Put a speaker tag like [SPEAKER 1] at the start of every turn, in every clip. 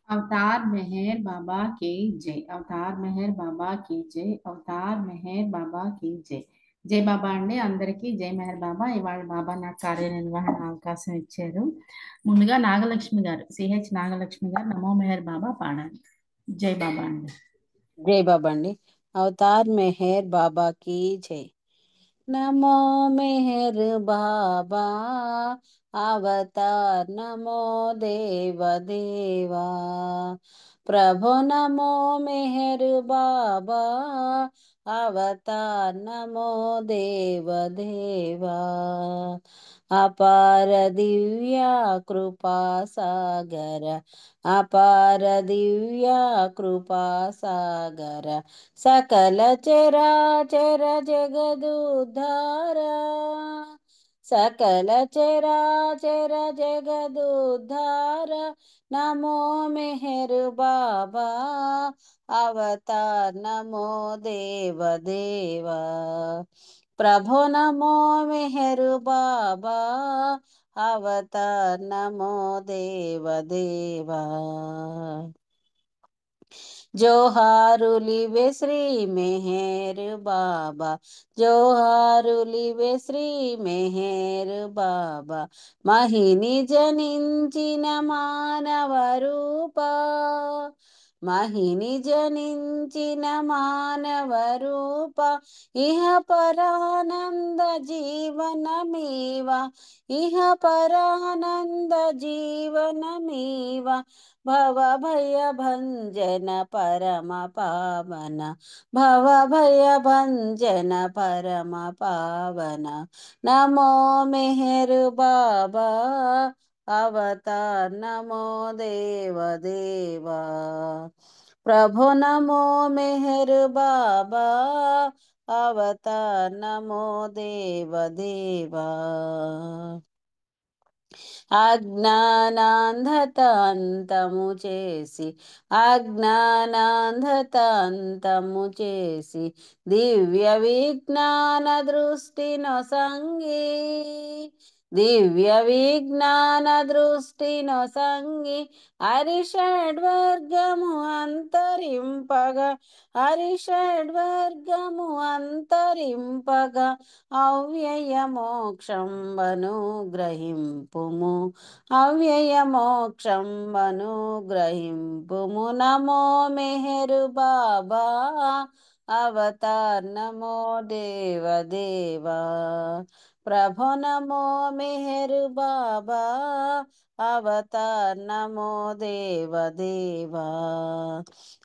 [SPEAKER 1] अवतार मेहर बाबा की जय। अवतार मेहर బాబా की జై। అవతార్ మెహర్ బాబా की జై। జై బాబా అండి, అందరికీ జై మెహర్ బాబా. ఇవాళ బాబా నాకు కార్యనిర్వహణ అవకాశం ఇచ్చారు. ముందుగా నాగలక్ష్మి గారు, సిహెచ్ నాగలక్ష్మి గారు నమో మెహర్ బాబా పాడాలి. జై బాబా అండి.
[SPEAKER 2] जय बाबा अंडी। अवतार मेहर बाबा की जय। नमो मेहर बाबा अवतार नमो देव देवा। प्रभु नमो मेहर बाबा अवतार नमो देव देवा। अपार दिव्या कृपा सागर अपार दिव्या कृपा सागर सकल चराचर जगदुद्धारा सकल चराचर जगदुद्धारा नमो मेहर बाबा अवतार नमो देव देवा। प्रभु नमो मेहर बाबा अवतार नमो देव देवा। जोहारुलिवे श्री मेहर बाबा जोहारुलिवे श्री मेहर बाबा। महिनी जनिंचिन मानव रूपा महिनी जनिंचिन मानव रूपा। इह परानंद जीवनमीवा इह परानंद जीवनमीवा। भव भय भंजन परम पावन भव भय भंजन परम पावन। नमो मेहर बाबा अवतार नमो देव देवा। प्रभु नमो मेहर बाबा अवतार नमो देव देवा। అజ్ఞానాంధత అంతము చేసి అజ్ఞానాంధత అంతము చేసి దివ్య విజ్ఞాన దృష్టి నొసంగి దివ్య విజ్ఞాన దృష్టి నొసంగి హరిషడ్వర్గము అంతరింపగా హరిషడ్వర్గము అంతరింపగా అవ్యయ మోక్షం అనుగ్రహింపుము అవ్యయ మోక్షం అనుగ్రహింపుము। నమో మెహరు బాబా అవతార్ నమో దేవ దేవా। ప్రభు నమో మెహరు బాబా అవతార్ నమో దేవ దేవా।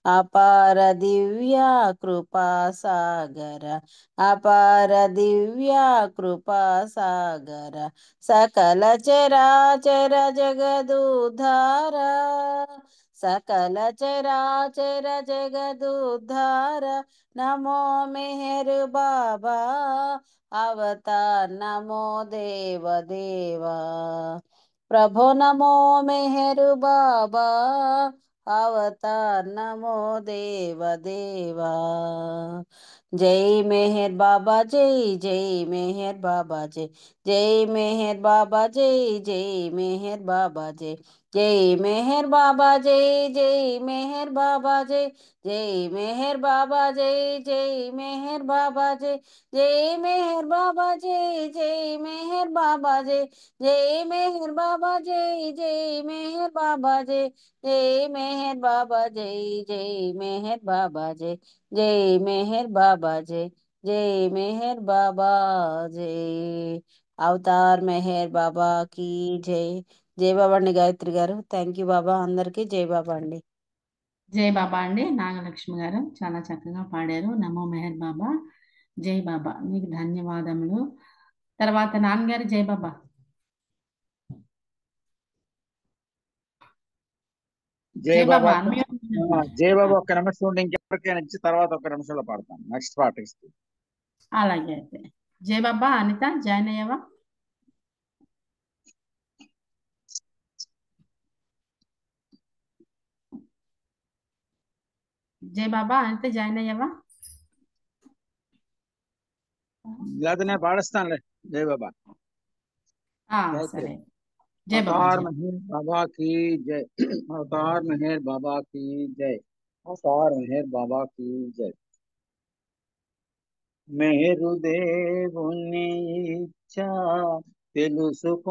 [SPEAKER 2] అపార దివ్య కృపా సాగర అపార దివ్య కృపా సాగర सकल चराचर जगदुद्धारा सकल चराचर जगदुद्धारा। नमो मेहर बाबा अवतार नमो देव देवा। प्रभु नमो मेहर बाबा अवतार नमो देव देवा। जय मेहर बाबा जय मेहर बाबा जय मेहर बाबा जय मेहर बाबा जय मेहर बाबा जय मेहर बाबा जय मेहर बाबा जय मेहर बाबा जय मेहर बाबा जय मेहर बाबा जय मेहर बाबा जय मेहर बाबा जय मेहर बाबा जय मेहर बाबा जय मेहर बाबा जय मेहर बाबा जय। అవతార్ మెహర్ బాబా की జై। జై బాబా అండి గాయత్రి గారు। థ్యాంక్ యూ బాబా। అందరికీ జై బాబా అండి।
[SPEAKER 1] జై బాబా అండి, నాగలక్ష్మి గారు చాలా చక్కగా పాడారు. నమో మెహర్ బాబా. జై బాబా, మీకు ధన్యవాదములు. తర్వాత నాన్నగారు జై బాబా.
[SPEAKER 3] జై
[SPEAKER 1] జై
[SPEAKER 3] బాబా
[SPEAKER 1] బాబా అన్మ్యూట్
[SPEAKER 3] జై బాబా ఒక్క నిమిషం ఉండి ఇంకెవరికైనా ఇచ్చి తర్వాత ఒక నిమిషంలో పాడతాను నెక్స్ట్ పాట ఇస్తే.
[SPEAKER 1] అలాగే అయితే జై బాబా. అనిత జాయిన్ అయ్యావా? జై బాబా అనిత జాయిన్ అయ్యావా?
[SPEAKER 3] లేదా నేను పాడిస్తానులే. జై బాబా.
[SPEAKER 1] సరే. जय बाबा
[SPEAKER 3] अवतार
[SPEAKER 1] जय।
[SPEAKER 3] मेहर बाबा की जय। अवतार मेहर बाबा की जय। अवतार मेहर बाबा की जय। మేరుదేవుని ఇచ్చా తెలుసుకున్నావా,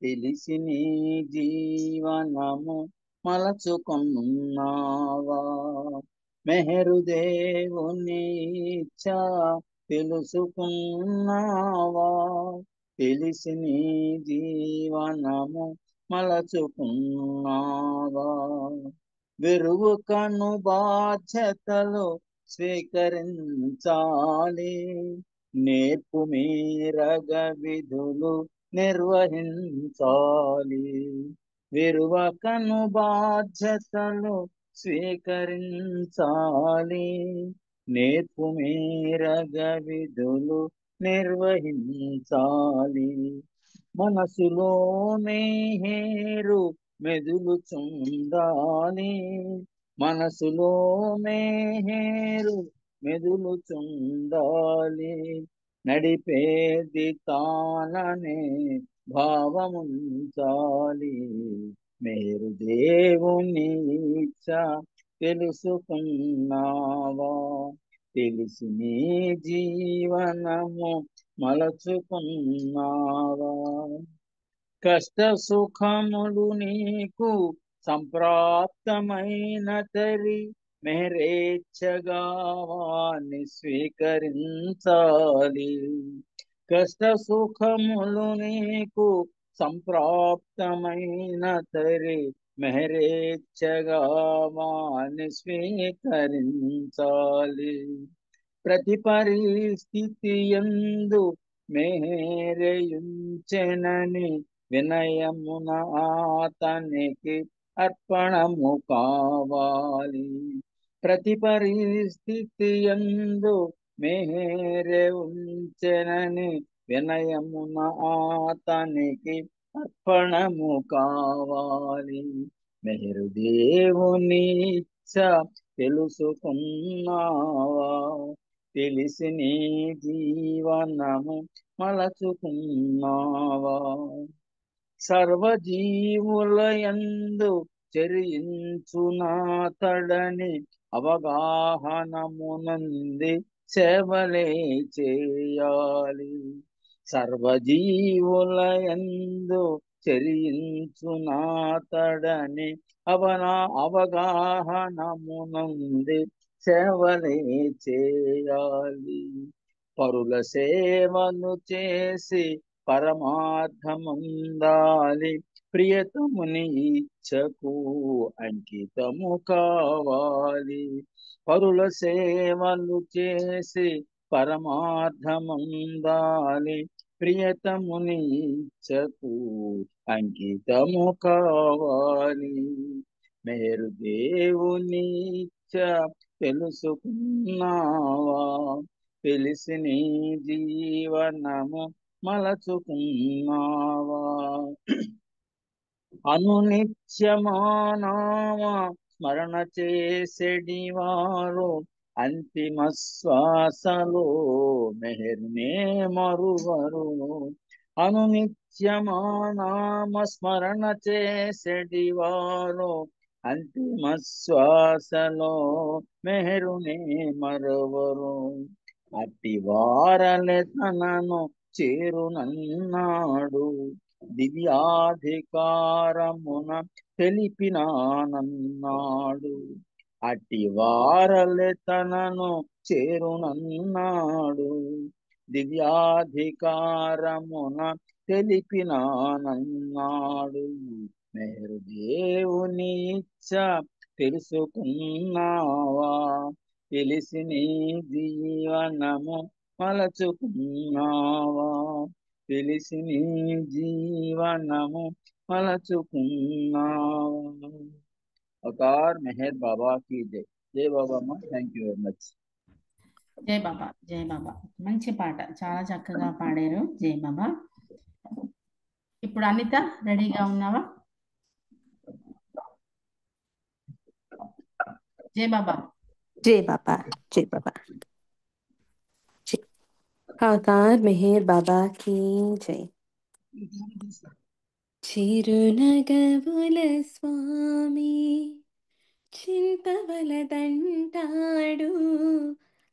[SPEAKER 3] తెలిసి నీ జీవనము మలచుకున్నావా. మెహరుదేవుని ఇచ్చా తెలుసుకున్నావా, తెలిసి నీ జీవనము మలచుకున్నావా. వెరువు కను బాధ్యతలు స్వీకరించాలి, నేర్పు మీరగ విధులు నిర్వహించాలి. విరువకను బాధ్యతలు స్వీకరించాలి, నేర్పు మీరగ విధులు నిర్వహించాలి. మనసులో మేహేరు మెదులుచుండాలి, మనసులో మేహేరు మెదులుచుండాలి. నడిపేది తాననే భావముంచాలి. మేరు దేవుని ఇచ్చ తెలుసుకున్నావా, తెలిసి నీ జీవనము మలచుకున్నావా. కష్ట సుఖములు నీకు సంప్రాప్తమైన తరి మెహరేచ్ఛగా వాణ్ణి స్వీకరించాలి. కష్ట సుఖములు నీకు సంప్రాప్తమైన తరి మెహరేచ్ఛగా వాణ్ణి స్వీకరించాలి. ప్రతి పరిస్థితి యందు మేరేయుంచెనని వినయమున అతనికి అర్పణము కావాలి. ప్రతి పరిస్థితి యందు మేరే ఉంచెనని వినయమున అతనికి అర్పణము కావాలి. మెహరు దేవుని ఇచ్చ తెలుసుకున్నావా, తెలిసి నీ జీవనము మలచుకున్నావా. సర్వజీవులయందు చెరించునాతడని అవగాహనమునంది సేవలే చేయాలి. సర్వజీవులయందు చెరించునాతడని అవగాహనమునంది సేవలే చేయాలి. పరుల సేవలు చేసి పరమార్థముందాలి, ప్రియతముని ఇచ్చకు అంకితము కావాలి. పరుల సేవలు చేసి పరమార్థముందాలి, ప్రియతముని ఇచ్చకు అంకితము కావాలి. మేరు దేవుని ఇచ్చ తెలుసుకున్నావా, తెలిసి నీ జీవనము మలచుకున్నావా. అనునిత్యమానామా స్మరణ చేసెడివారు అంతిమ శ్వాసలో మెహర్నే మరువరు. అనునిత్యమానామ స్మరణ చేసెడివారు అంతిమ శ్వాసలో మెహరునే మరువరు. అట్టి వారలే తనను చేరునన్నాడు, దివ్యాధికారమున తెలిపినానన్నాడు. అట్టి వారలే తనను చేరునన్నాడు, దివ్యాధికారమున తెలిపినానన్నాడు. మేరు దేవుని ఇచ్చ తెలుసుకున్నావా, తెలిసి నీ జీవనము మలచుకున్నావా. తెలిసి నీ జీవనము మలచుకున్నావా. అవతార్ మెహర్ బాబా की जय. జై బాబా అమ్మ. Thank you very much.
[SPEAKER 1] జై బాబా జై బాబా. మంచి పాట, చాలా చక్కగా పాడారు. జై బాబా. ఇప్పుడు అనిత రెడీగా ఉన్నావా? జై బాబా.
[SPEAKER 4] जय बाबा जय बाबा जय। अवतार मेहर बाबा की जय। చిరునగవుల స్వామి చింతవలదంటాడు,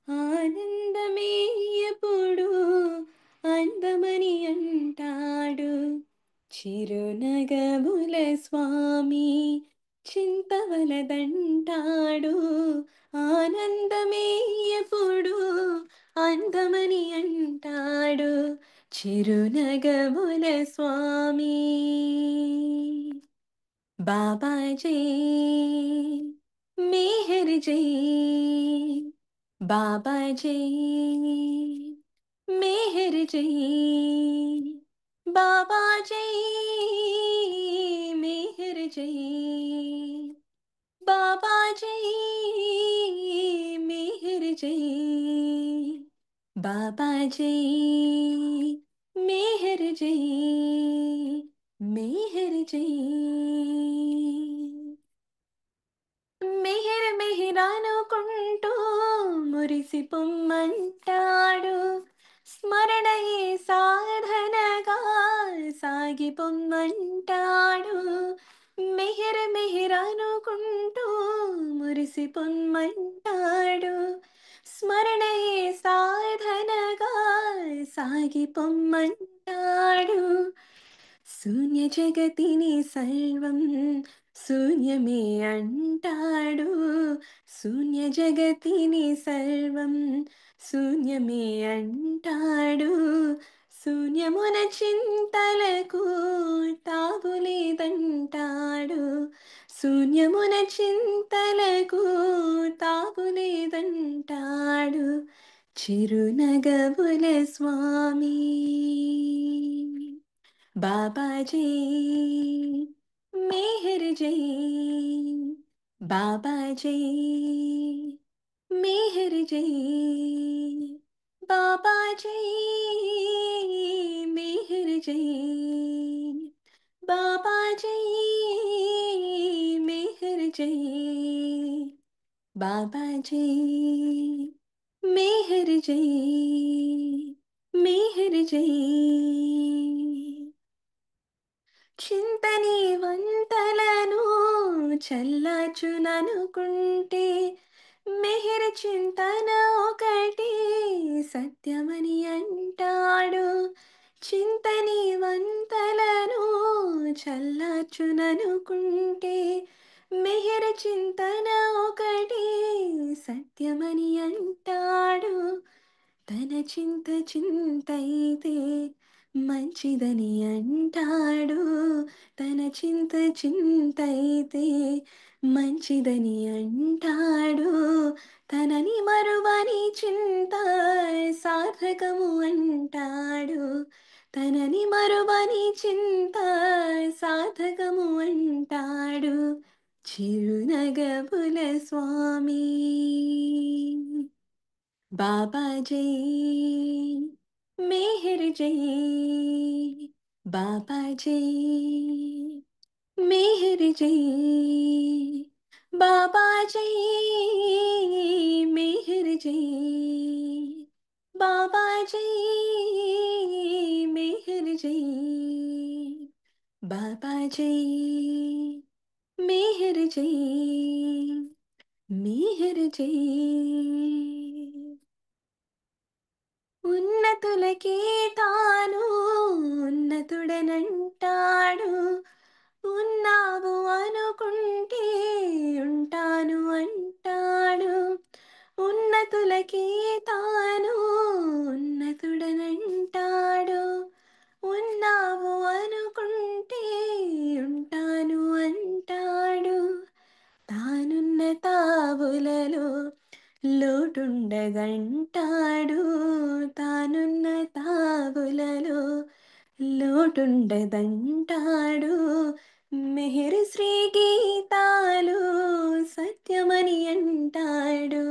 [SPEAKER 4] ఆనందమే ఎప్పుడు అందమని అంటాడు. చిరునగవుల స్వామి చింతవలదంటాడు, ఆనందమే ఎప్పుడు అందమని అంటాడు. చిరునగవుల స్వామి బాబాజీ मेहर जय बाबाजी मेहर जय बाबाजी मेहर जय बाबाजी मेहर जय बाबाजी मेहर जय मेहर जय మెహిర మెహిరానుకుంటూ మురిసి పొమ్మంటాడు, స్మరణయే సాధనగా సాగి పొమ్మంటాడు. మెహిర మెహిరానుకుంటూ మురిసి పొమ్మంటాడు, స్మరణయే సాధనగా సాగి పొమ్మంటాడు. శూన్య జగతిని సర్వం శూన్యమే అంటాడు, శూన్య జగతిని సర్వం శూన్యమే అంటాడు. శూన్యమున చింతలకు తాగులేదంటాడు, శూన్యమున చింతలకు తాగులేదంటాడు. చిరునగవుల స్వామి బాబాజీ मेहर जय बाबाजी मेहर जय बाबाजी मेहर जय बाबाजी मेहर जय बाबाजी मेहर जय मेहर जय చింతని వంతలను చల్లాచుననుకుంటే మెహిర చింతన ఒకటి సత్యమని అంటాడు. చింతని వంతలను చల్లాచుననుకుంటే మెహిర చింతన ఒకటి సత్యమని అంటాడు. తన చింత చింతైతే మంచిదని అంటాడు, తన చింత చింతైతే మంచిదని అంటాడు. తనని మరువని చింత సార్థకము అంటాడు, తనని మరువని చింత సార్థకము అంటాడు. చిరునగవుల స్వామి బాబాజీ मेहर जय बाबाजी मेहर जय बाबाजी मेहर जय बाबाजी मेहर जय बाबाजी मेहर जय मेहर जय ఉన్నతులకే తాను ఉన్నతుడనంటాడు, ఉన్నావు అనుకుంటే ఉంటాను అంటాడు. ఉన్నతులకే తాను ఉన్నతుడనంటాడు, ఉన్నావు అనుకుంటే ఉంటాను అంటాడు. తానున్న తావులలో లోటుండదంటాడు, తానున్న తావులలో లోటుండదంటాడు. మెహర్ శ్రీ గీతాలు సత్యమని అంటాడు,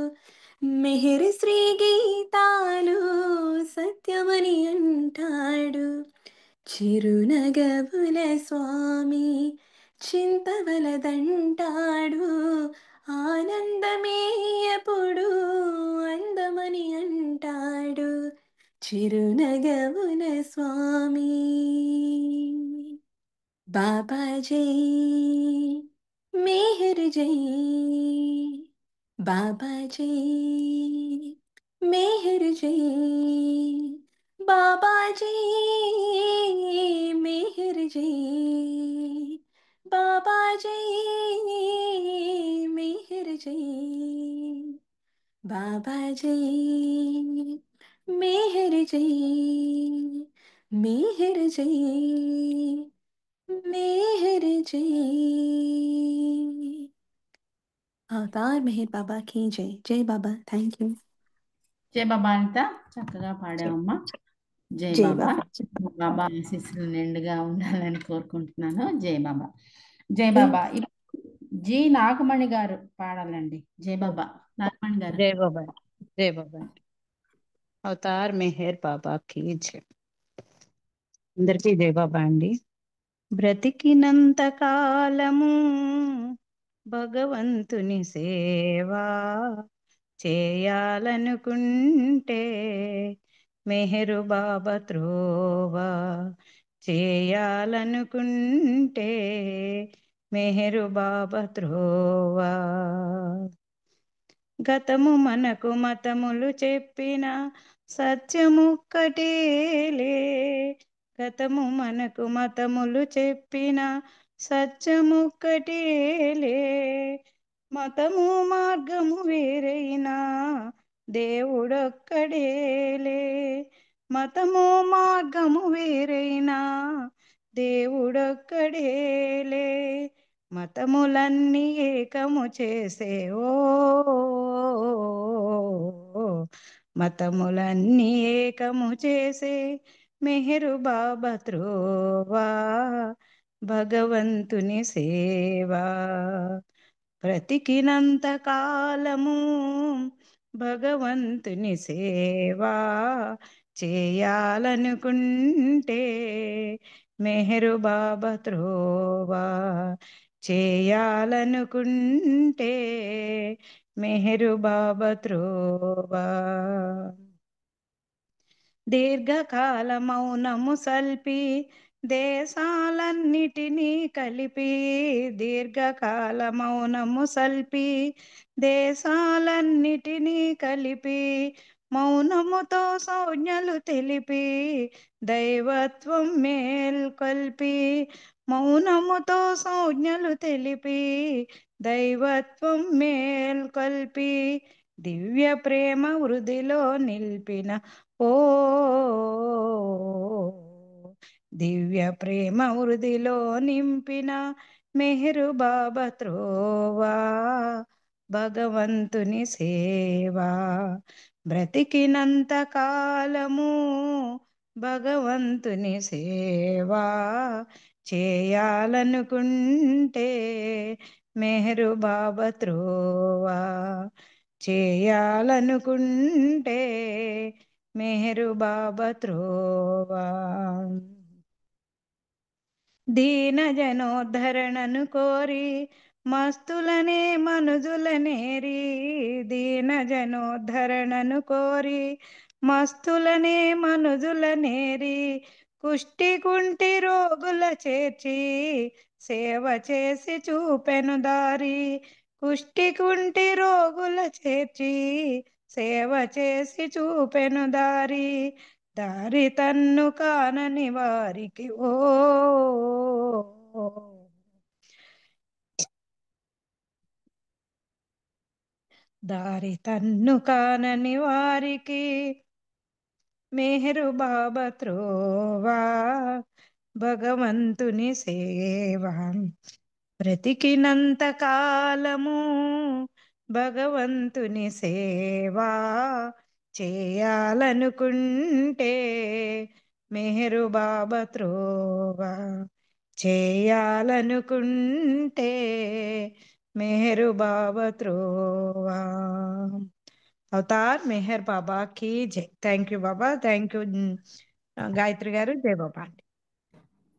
[SPEAKER 4] మెహర్ శ్రీ గీతాలు సత్యమని అంటాడు. చిరునగవుల స్వామి చింతవలదంటాడు, ఆనందమే ఎప్పుడు అందమని అంటాడు. చిరునగవుల స్వామి బాబా జై మెహర్ జై బాబా జై మెహర్ జై బాబా జై మెహర్ జై బాబా జై మెహర్ జై బాబా జై మెహర్ జై మెహర్ జై मेहर जय అవతార్ మెహర్ బాబా की जय जय बाबा थैंक यू
[SPEAKER 1] జై బాబా అనిత, చక్కగా పాడావమ్మా. జై
[SPEAKER 4] जय
[SPEAKER 1] బాబా.
[SPEAKER 4] बाबा
[SPEAKER 1] బాబా ఆశీస్సులు నిండుగా ఉండాలని కోరుకుంటున్నాను. జై బాబా. జై బాబా. ఇప్పుడు జి నాగమణి గారు పాడాలండి. జై బాబా. నాగమణి గారు.
[SPEAKER 2] జై బాబా, జై బాబా. అవతార్ మెహర్ బాబాకి జై. అందరికీ జై బాబా అండి. బ్రతికినంత కాలము భగవంతుని సేవా చేయాలనుకుంటే మెహరు బాబా త్రోవా చేయాలనుకుంటే మెహరు బాబా త్రోవా. గతము మనకు మతములు చెప్పిన సత్యముక్కటేలే, గతము మనకు మతములు చెప్పిన సత్యముక్కటేలే, మతము మార్గము వేరైనా దేవుడొక్కడేలే, మతము మార్గము వేరైనా దేవుడొక్కడేలే, మతములన్నీ ఏకము చేసే ఓ మతములన్నీ ఏకము చేసే మెహరు బాబా త్రోవా భగవంతుని సేవా. బ్రతికినంత కాలము భగవంతుని సేవా చేయాలనుకుంటే మెహరు బాబా త్రోవా చేయాలనుకుంటే మెహరు బాబా త్రోవా. దీర్ఘకాల మౌనము సల్పి దేశాలన్నిటినీ కలిపి, దీర్ఘకాల మౌనము సల్పి దేశాలన్నిటినీ కలిపి, మౌనముతో సంజ్ఞలు తెలిపి దైవత్వం మేల్కొల్పి, మౌనముతో సంజ్ఞలు తెలిపి దైవత్వం మేల్కొల్పి, దివ్య ప్రేమ వృధిలో నిల్పిన ఓ దివ్య ప్రేమ వృధిలో నింపిన మెహరు బాబా త్రోవా భగవంతుని సేవా. బ్రతికినంత కాలము భగవంతుని సేవా చేయాలనుకుంటే మెహరు బాబా త్రోవా చేయాలనుకుంటే మెహరు బాబా త్రోవా. దీన జనోద్ధరణను కోరి మస్తులనే మనుజులనేరి, దీన జనోద్ధరణను కోరి మస్తులనే మనుజులనేరి, కుష్టి కుంటి రోగుల చేర్చి సేవ చేసి చూపెను దారి, కుష్టి కుంటి రోగుల చేర్చి సేవ చేసి చూపెను దారి, దారి తన్ను కానని వారికి ఓ దారి తన్ను కానని వారికి మెహరు బాబా త్రోవా భగవంతుని సేవా. బ్రతికినంత కాలము భగవంతుని సేవా చేయాలనుకుంటే మెహరు బాబా త్రోవా చేయాలనుకుంటే మెహరు బాబా త్రోవా. అవతార్ మెహర్ బాబాకి జై. Thank you Baba, thank you Gayatri గారు. జై బాబా అండి.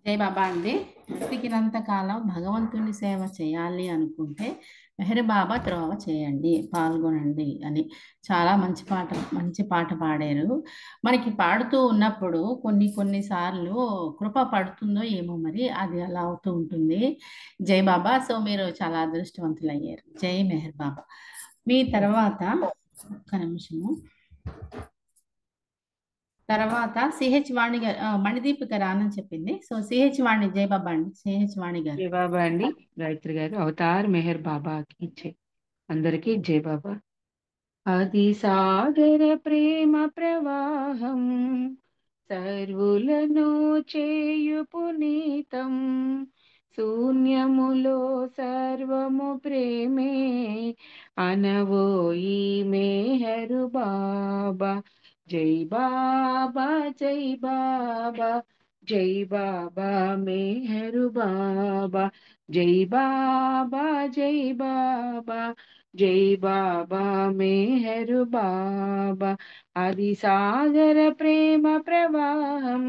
[SPEAKER 1] జై బాబా అండి. బ్రతికినంత కాలం భగవంతుని సేవ చేయాలి అనుకుంటే మెహర్ బాబా త్రోవ చేయండి, పాల్గొనండి అని చాలా మంచి పాట పాడారు. మనకి పాడుతూ ఉన్నప్పుడు కొన్ని సార్లు కృప పడుతుందో ఏమో, మరి అది అలా అవుతూ ఉంటుంది. జై బాబా. సో మీరు చాలా అదృష్టవంతులయ్యారు. జై మెహర్ బాబా. మీ తర్వాత ఒక్క నిమిషము. తర్వాత సిహెచ్ వాణి గారు, మణిదీపిక రానని చెప్పింది. సో సిహెచ్ వాణి, జై బాబా అండి. సిహెచ్ వాణి గారు.
[SPEAKER 5] జై బాబా అండి. గాయత్రి గారు, అవతార్ మెహర్ బాబాకి జై. అందరికీ జై బాబా. అది సాగర ప్రేమ ప్రవాహం, సర్వులను చేయు పునీతం, శూన్యములో సర్వము ప్రేమే, అనవోయి మెహరు బాబా. జై బాబా, జై బాబా, జై బాబా మెహరు బాబా. జై బాబా, జై బాబా, జై బాబా మెహరు బాబా. అది సాగర ప్రేమ ప్రవాహం,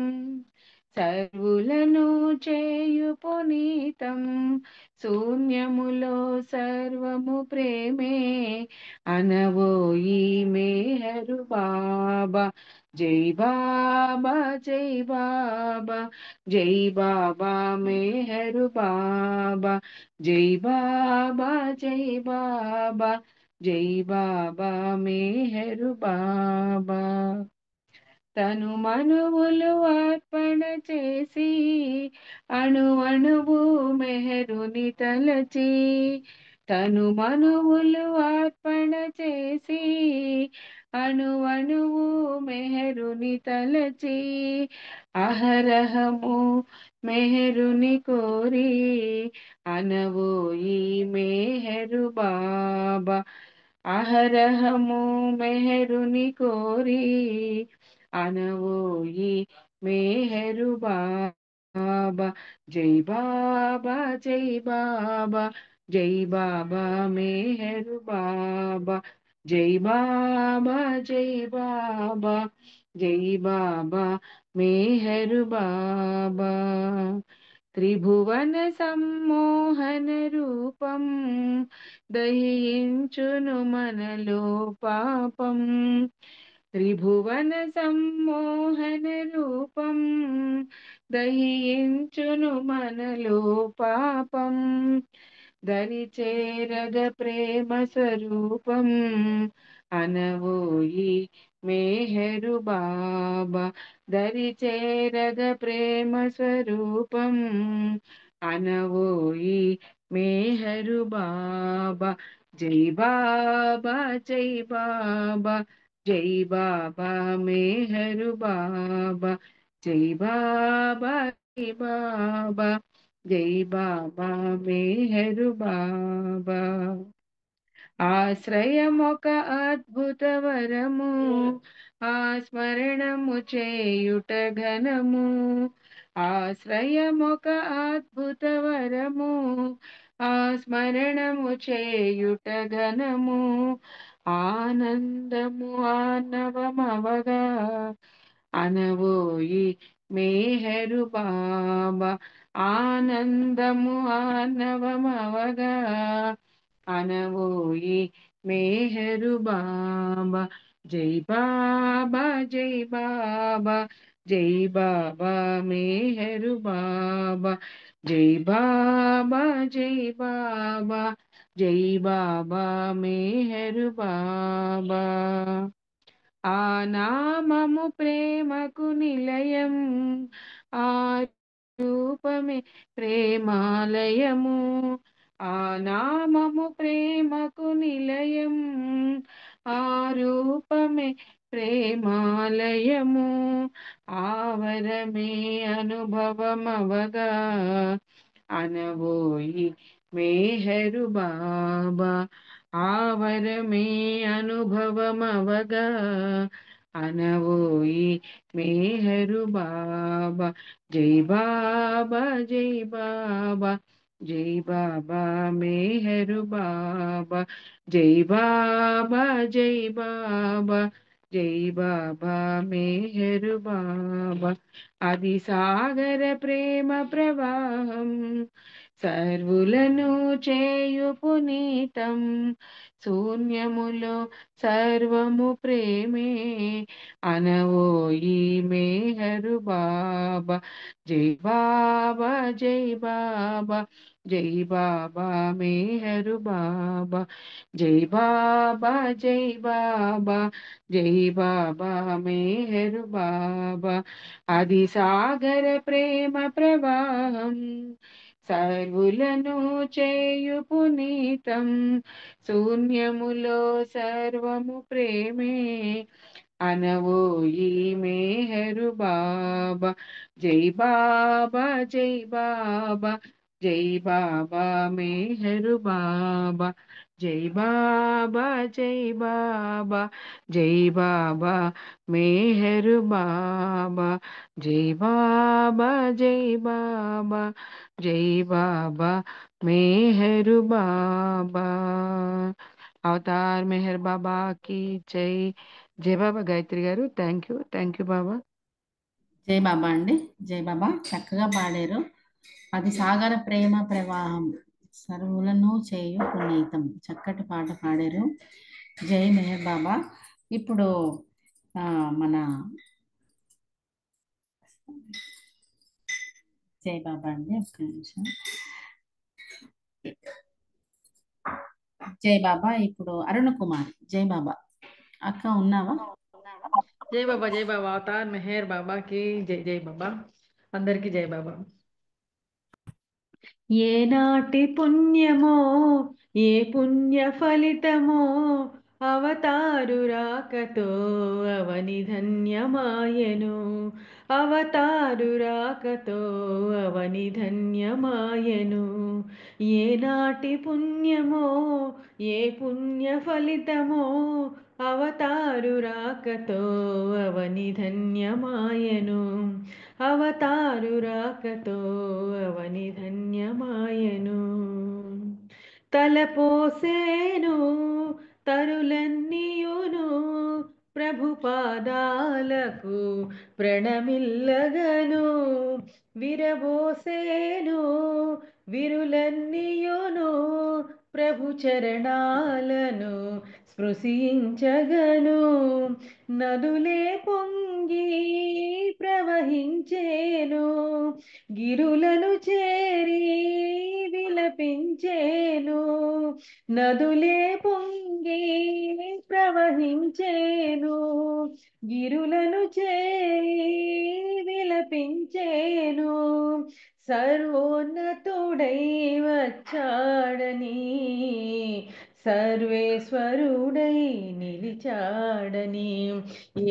[SPEAKER 5] సర్వులను చేయు పునీతం, శూన్యములో సర్వము ప్రేమే, అనవోయి మెహరు బాబా. జై బాబా, జై బాబా, జై బాబా మెహరు బాబా. జై బాబా, జై బాబా, జై బాబా మెహరు బాబా. తను మనువులు అర్పణ చేసి, అణువు మెహరుని తలచి, తను మనువులు అర్పణ చేసి, అణువు మెహరుని తలచి, అహరహము మెహరుని కోరి, అనవోయి మెహరు బాబా. అహరహము మెహరుని కోరి, అనవోయి మెహరు బాబా. జై బాబా, జై బాబా, జై బాబా మెహరు బాబా. జై బాబా, జై బాబా, జై బాబా మెహరు బాబా. త్రిభువన సమ్మోహన రూపం, దహించును మనలో పాపం. త్రిభువన సమ్మోహన రూపం, దహించును మనలో పాపం. దరి చేరగ ప్రేమ స్వరూపం, అనవోయి మెహరు బాబా. దరి చేరగ ప్రేమ స్వరూపం, అనవోయి మెహరు బాబా. జై బాబా, జై బాబా, జై బాబా మెహరు బాబా. జై బాబా, జై బాబా, జై బాబా మెహరు బాబా. ఆశ్రయమొక అద్భుత వరము, ఆ స్మరణము చేయుట ఘనము. ఆశ్రయమొక అద్భుత వరము, ఆ స్మరణము చేయుట ఘనము. ఆనందము ఆనవమవగా, అనవోయి మెహరు బాబా. ఆనందము ఆనవమవగా, అనవోయి మెహరు బాబా. జై బాబా, జై బాబా, జై బాబా మెహరు బాబా. జై బాబా, జై బాబా, జై బాబా మెహరు బాబా. ఆ నామము ప్రేమకు నిలయం, ఆ రూపమే ప్రేమాలయము. ఆ నామము ప్రేమకు నిలయం, ఆ రూపమే ప్రేమాలయము. ఆవరమే అనుభవమవగా, అనవోయి మెహరు బాబా. ఆవరమే అనుభవమవగా, అనవోయి మెహరు బాబా. జై బాబా, జై బాబా, జై బాబా మెహరు బాబా. జై బాబా, జై బాబా, జై బాబా మెహరు బాబా. అది సాగర ప్రేమ ప్రవాహం సర్వులను చేయు పునీతం శూన్యములో సర్వము ప్రేమే అనవోయి మేహరు బాబా జై బాబా జై బాబా జై బాబా మేహరు బాబా జై బాబా జై బాబా జై బాబా మేహరు బాబా అది సాగర ప్రేమ ప్రవాహం సర్వులను చేయు పునీతం శూన్యములో సర్వము ప్రేమే అనవోయి మేహరు బాబా జై బాబా జై బాబా జై బాబా మేహరు బాబా జై బాబా జై బాబా జై బాబా మేహరు బాబా జై బాబా జై బాబా జై బాబా మేహరు బాబా అవతార్ మెహర్ బాబా की జై జై బాబా గాయత్రి గారు థ్యాంక్ యూ బాబా
[SPEAKER 1] జై బాబా అండి. జై బాబా చక్కగా పాడారు. అది సాగర ప్రేమ ప్రవాహం సర్వులను చేయు పునీతం చక్కటి పాట పాడారు. జై మెహర్ బాబా. ఇప్పుడు మన జై బాబా అండి, ఒక్క నిమిషం. జై బాబా. ఇప్పుడు అరుణ్ కుమార్. జై బాబా అక్క ఉన్నావా?
[SPEAKER 2] జై బాబా అవతార్ మెహర్ బాబాకి జై బాబా. అందరికీ జై బాబా. ఏనాటి పుణ్యమో ఏ పుణ్య ఫలితమో అవతారు రాకతో అవని ధన్యమాయను అవతారు రాకతో అవని ధన్యమాయను ఏనాటి పుణ్యమో ఏ పుణ్య ఫలితమో అవతారు రాకతో అవని ధన్యమాయను అవతారు రాకతో అవని ధన్యమాయను తలపోసేను తరులన్నీయును ప్రభు పాదాలకు ప్రణమిల్లగను విరబోసేను విరులన్నీయును ప్రభు చరణాలను స్పృశించగను నదులే పొంగి ప్రవహించేను గిరులను చేరి విలపించేను నదులే పొంగి ప్రవహించేను గిరులను చేరి విలపించేను సర్వోన్నతుడై వచ్చాడని సర్వేశ్వరుడై నిలిచాడని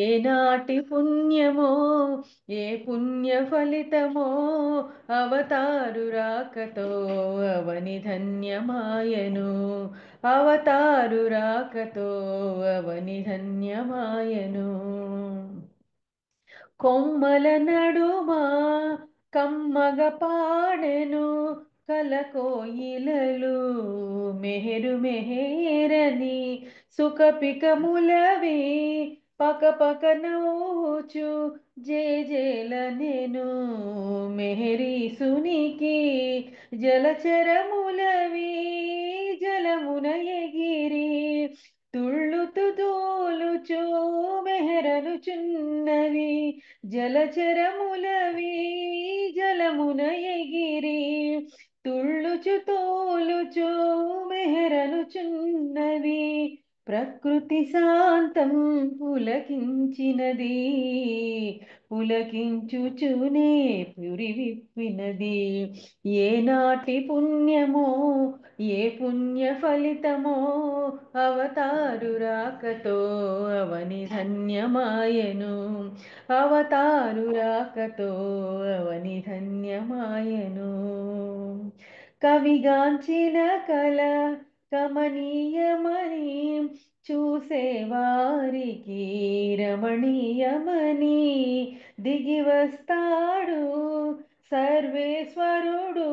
[SPEAKER 2] ఏనాటి పుణ్యమో ఏ పుణ్య ఫలితమో అవతారు రాకతో అవని ధన్యమాయను అవతారు రాకతో అవని ధన్యమాయను కొమ్మల నడుమా కమ్మగ పాడెను కలకోయిలలు మెహరు మెహేరని సుఖపికములవి పక పక నవ్వుచు జేజేలనెను మెహరీసునికి జలచరములవి జలమున ఎగిరి తుళ్ళుతు దూలుచు మెహరనుచున్నవి జలచరములవి జలమున ఎగిరి తుళ్ళుచు తోలుచు మెహరనుచున్నవి ప్రకృతి శాంతం పులకించినది పులకించుచునే పురి విప్పినది ఏనాటి పుణ్యమో ఏ పుణ్య ఫలితమో అవతారు రాకతో అవని ధన్యమాయను అవతారు రాకతో అవని ధన్యమాయను కవిగాంచిన కల కమనీయమని చూసేవారికి రమణీయమని దిగి వస్తాడు సర్వేశ్వరుడు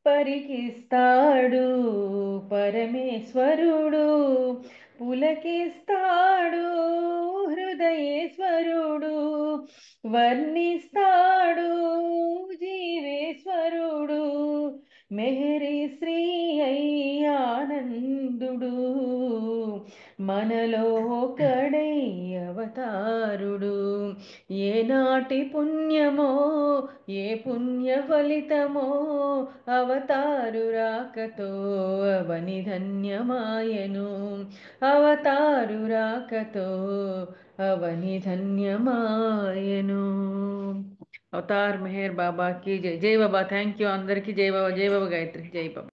[SPEAKER 2] పరికిస్తాడు పరమేశ్వరుడు పులకిస్తాడు హృదయేశ్వరుడు వర్ణిస్తాడు జీవేశ్వరుడు మెహరి శ్రీ అయ్యానందుడు మనలో ఒకడై అవతారుడు ఏనాటి పుణ్యమో ఏ పుణ్య ఫలితమో అవతారు రాకతో అవని ధన్యమాయను అవతారు రాకతో అవని ధన్యమాయను అవతార్ మెహర్ బాబా కి జై జై బాబా థ్యాంక్ యూ అందరికీ జై బాబా గాయత్రి జై బాబా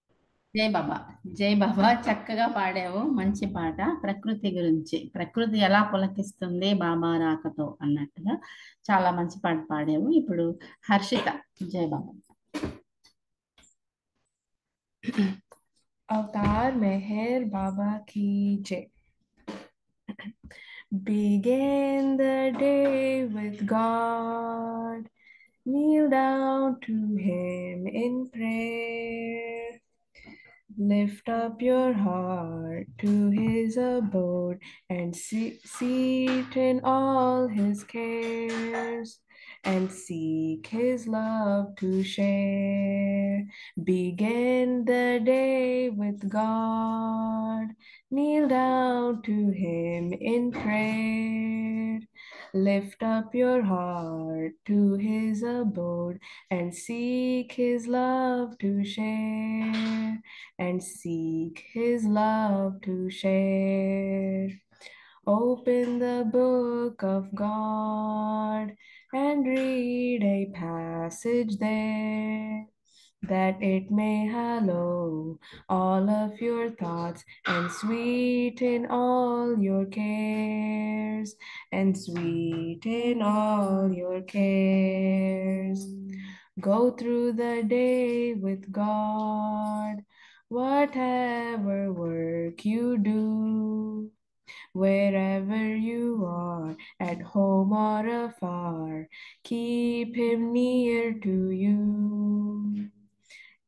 [SPEAKER 1] జై బాబా జై బాబా చక్కగా పాడావు మంచి పాట ప్రకృతి గురించి ప్రకృతి ఎలా పులకిస్తుంది బాబా రాకతో అన్నట్టుగా చాలా మంచి పాట పాడావు ఇప్పుడు హర్షిత జై బాబా
[SPEAKER 6] अवतार मेहर बाबा की जय Begin the day with God, kneel down to Him in prayer. Lift up your heart to His abode and seat in all His cares, and seek His love to share. Begin the day with God, kneel down to Him in prayer. Lift up your heart to His abode and seek His love to share, and seek His love to share. Open the book of God and read a passage there, that it may hallow all of your thoughts and sweeten all your cares, and sweeten all your cares. Go through the day with God, whatever work you do, wherever you are, at home or afar, keep Him near to you.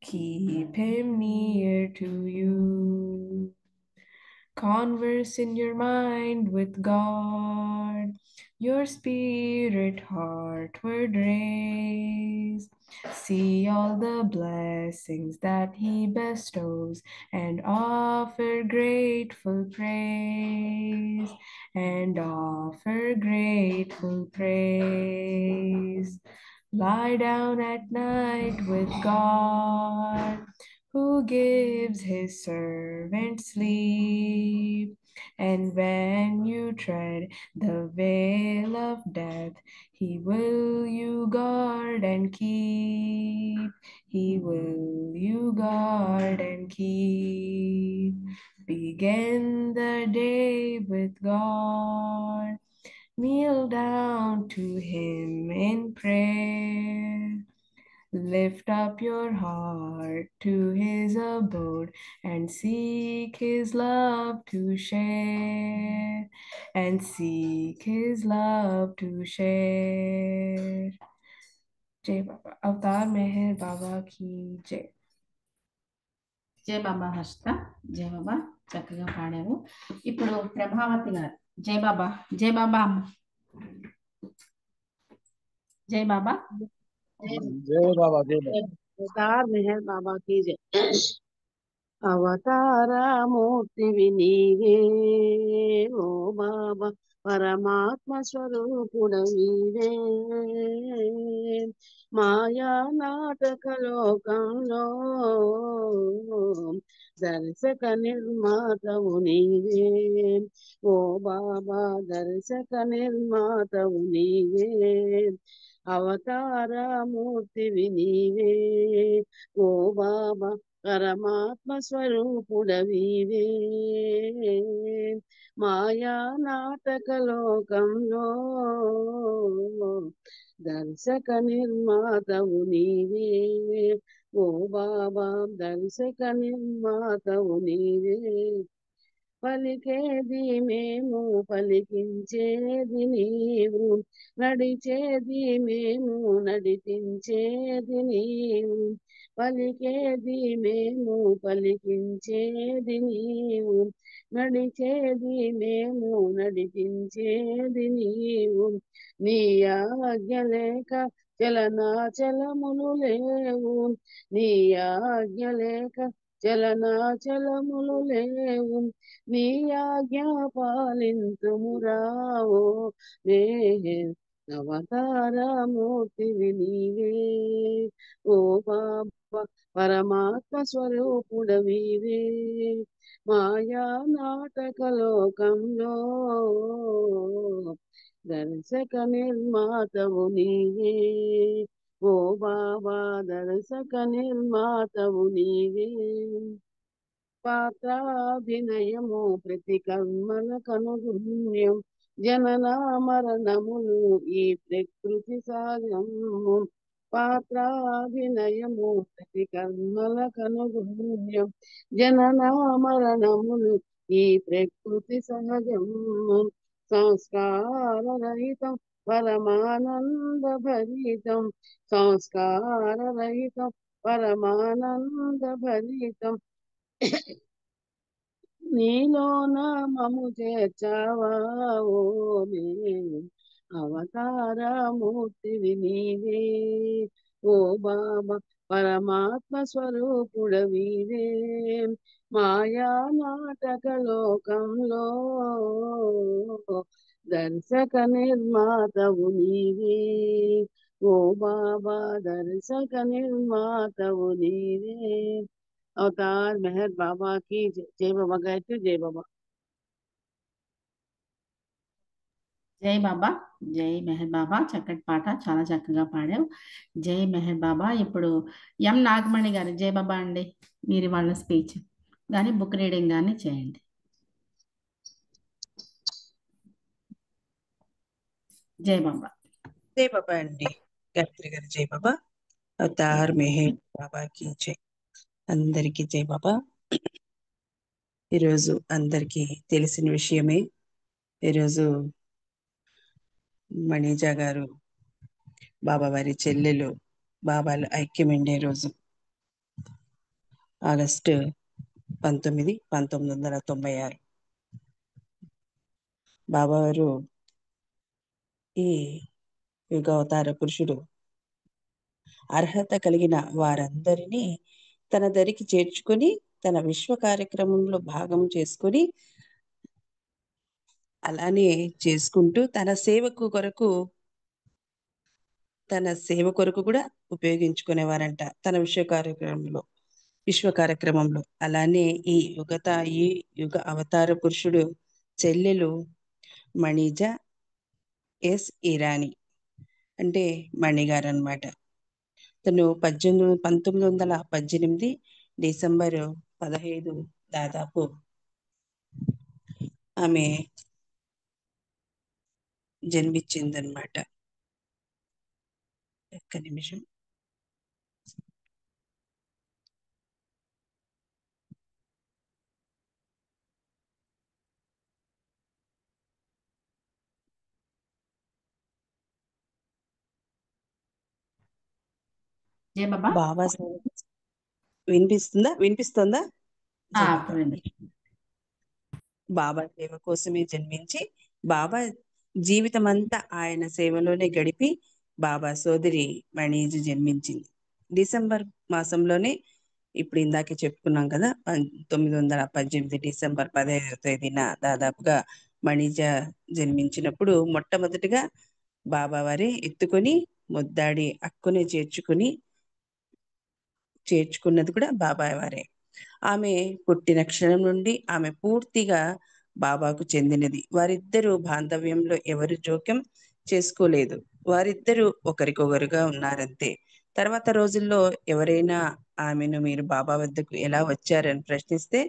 [SPEAKER 6] Keep Him near to you. Converse in your mind with God, your spirit heartward raise. See all the blessings that He bestows, and offer grateful praise, and offer grateful praise. Lie down at night with God, who gives His servant sleep, and when you tread the veil of death, He will you guard and keep. He will you guard and keep. Begin the day with God, kneel down to Him in prayer. Lift up your heart to His abode and seek His love to share, and seek His love to share. जय बाबा अवतार मेहर बाबा की जय
[SPEAKER 1] జై బాబా హర్షిత జై బాబా చక్కగా పాడావు ఇప్పుడు ప్రభావతి గారు జై బాబా జై బాబా జై బాబా
[SPEAKER 3] जय बाबा जय बाबा
[SPEAKER 7] अवतार मेहर बाबा की जय అవతారమూర్తివి నీవే ఓ బాబా పరమాత్మ స్వరూపుడవివే మాయా నాటక లోకంలో దర్శక నిర్మాతవు నీవే ఓ బాబా దర్శక నిర్మాతవు నీవే అవతారమూర్తివి నీవే ఓ బాబా పరమాత్మ స్వరూపుడవివే మాయా నాటక లోకంలో దర్శక నిర్మాతవు నీవే ఓ బాబా దర్శక నిర్మాతవు నీవే పలికేది మేము పలికించేది నీవు, నడిచేది మేము నడిపించేది నీవు, పలికేది మేము పలికించేది నీవు, నడిచేది మేము నడిపించేది నీవు, నీ ఆజ్ఞ లేక చలనాచలములు లేవు, నీ ఆజ్ఞ లేక చలనాచలములు లేవు, నీ ఆజ్ఞ పాలింతుమురావో నే అవతారమూర్తివి నీవే, ఓ బాబా పరమాత్మ స్వరూపుడవివే, మాయా నాటక లోకంలో దర్శక నిర్మాతవు నీవే, ఓ బాబా దర్శక నిర్మాతవు నీవే, పాత్రాభినయము ప్రతి కర్మల కనుగుణ్యం, జనన మరణములు ఈ ప్రకృతి సహజము, పాత్రాభినయము ప్రతి కర్మల కనుగుణ్యం, జనన మరణములు ఈ ప్రకృతి సహజము, సంస్కార రహితం పరమానంద భరితం, సంస్కార రహితం పరమానంద భరితం, నీలోన మము చేర్చావా ఓ మే అవతారమూర్తివి నీవే, ఓ బాబా పరమాత్మ స్వరూపుడవివే, మాయా నాటక లోకంలో దర్శక నిర్మాతవు నీవే, ఓ బాబా దర్శక నిర్మాతవు నీవే, अवतार मेहर बाबा की जय बाबा गायत्री जय बाबा।
[SPEAKER 1] జై బాబా, జై మెహర్ బాబా. చక్కటి పాట, చాలా చక్కగా పాడావు. జై మెహర్ బాబా. ఇప్పుడు ఎం నాగమణి గారు, జై బాబా అండి. మీరు వాళ్ళ స్పీచ్ కానీ బుక్ రీడింగ్ కానీ చేయండి. జై బాబా.
[SPEAKER 8] జై బాబా అండి. గాయత్రి గారు జై బాబా. అవతార్ మెహర్ బాబాకి జై. అందరికీ జై బాబా. ఈరోజు అందరికీ తెలిసిన విషయమే, ఈరోజు మణిజా గారు బాబా వారి చెల్లెలు బాబాలు ఐక్యమండే రోజు. ఆగస్టు 19, 1996 బాబావారు ఈ యుగ అవతార పురుషుడు అర్హత కలిగిన వారందరినీ తన దరికి చేర్చుకొని తన విశ్వ కార్యక్రమంలో భాగం చేసుకొని అలానే చేసుకుంటూ తన సేవ కొరకు కూడా ఉపయోగించుకునేవారంట తన విశ్వ కార్యక్రమంలో. అలానే ఈ యుగ అవతార పురుషుడు చెల్లెలు మణిజా ఎస్ ఇరానీ, అంటే మణిగారు అన్నమాట. తను 1918 డిసెంబర్ 15 దాదాపు ఆమె జన్మించిందనమాట. ఒక్క నిమిషం.
[SPEAKER 1] జై బాబా.
[SPEAKER 8] బాబా వినిపిస్తుందా? బాబా సేవ కోసమే జన్మించి బాబా జీవితం అంతా ఆయన సేవలోనే గడిపి బాబా సోదరి మణిజు జన్మించింది డిసెంబర్ మాసంలోనే. ఇప్పుడు ఇందాకే చెప్పుకున్నాం కదా, 1918 డిసెంబర్ 15వ తేదీన దాదాపుగా మణిజ జన్మించినప్పుడు మొట్టమొదటిగా బాబా వారే ఎత్తుకొని ముద్దాడి అక్కునే చేర్చుకున్నది కూడా బాబా వారే. ఆమె పుట్టిన క్షణం నుండి ఆమె పూర్తిగా బాబాకు చెందినది. వారిద్దరూ బాంధవ్యంలో ఎవరు జోక్యం చేసుకోలేదు. వారిద్దరూ ఒకరికొకరుగా ఉన్నారంతే. తర్వాత రోజుల్లో ఎవరైనా ఆమెను మీరు బాబా వద్దకు ఎలా వచ్చారని ప్రశ్నిస్తే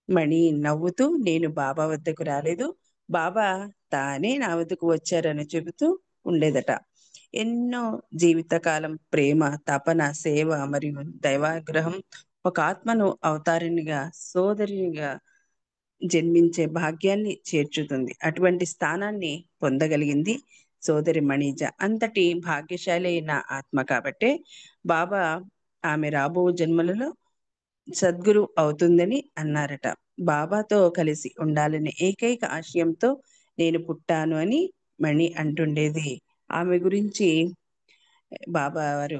[SPEAKER 8] మణి నవ్వుతూ, నేను బాబా వద్దకు రాలేదు, బాబా తానే నా వద్దకు వచ్చారని చెబుతూ ఉండేదట. ఎన్నో జీవితకాలం ప్రేమ, తపన, సేవ మరియు దైవాగ్రహం ఒక ఆత్మను అవతారినిగా, సోదరినిగా జన్మించే భాగ్యాన్ని చేర్చుతుంది. అటువంటి స్థానాన్ని పొందగలిగింది సోదరి మణిజ. అంతటి భాగ్యశాలి అయిన ఆత్మ కాబట్టే బాబా ఆమె రాబో జన్మలలో సద్గురు అవుతుందని అన్నారట. బాబాతో కలిసి ఉండాలనే ఏకైక ఆశయంతో నేను పుట్టాను అని మణి అంటుండేది. ఆమె గురించి బాబా వారు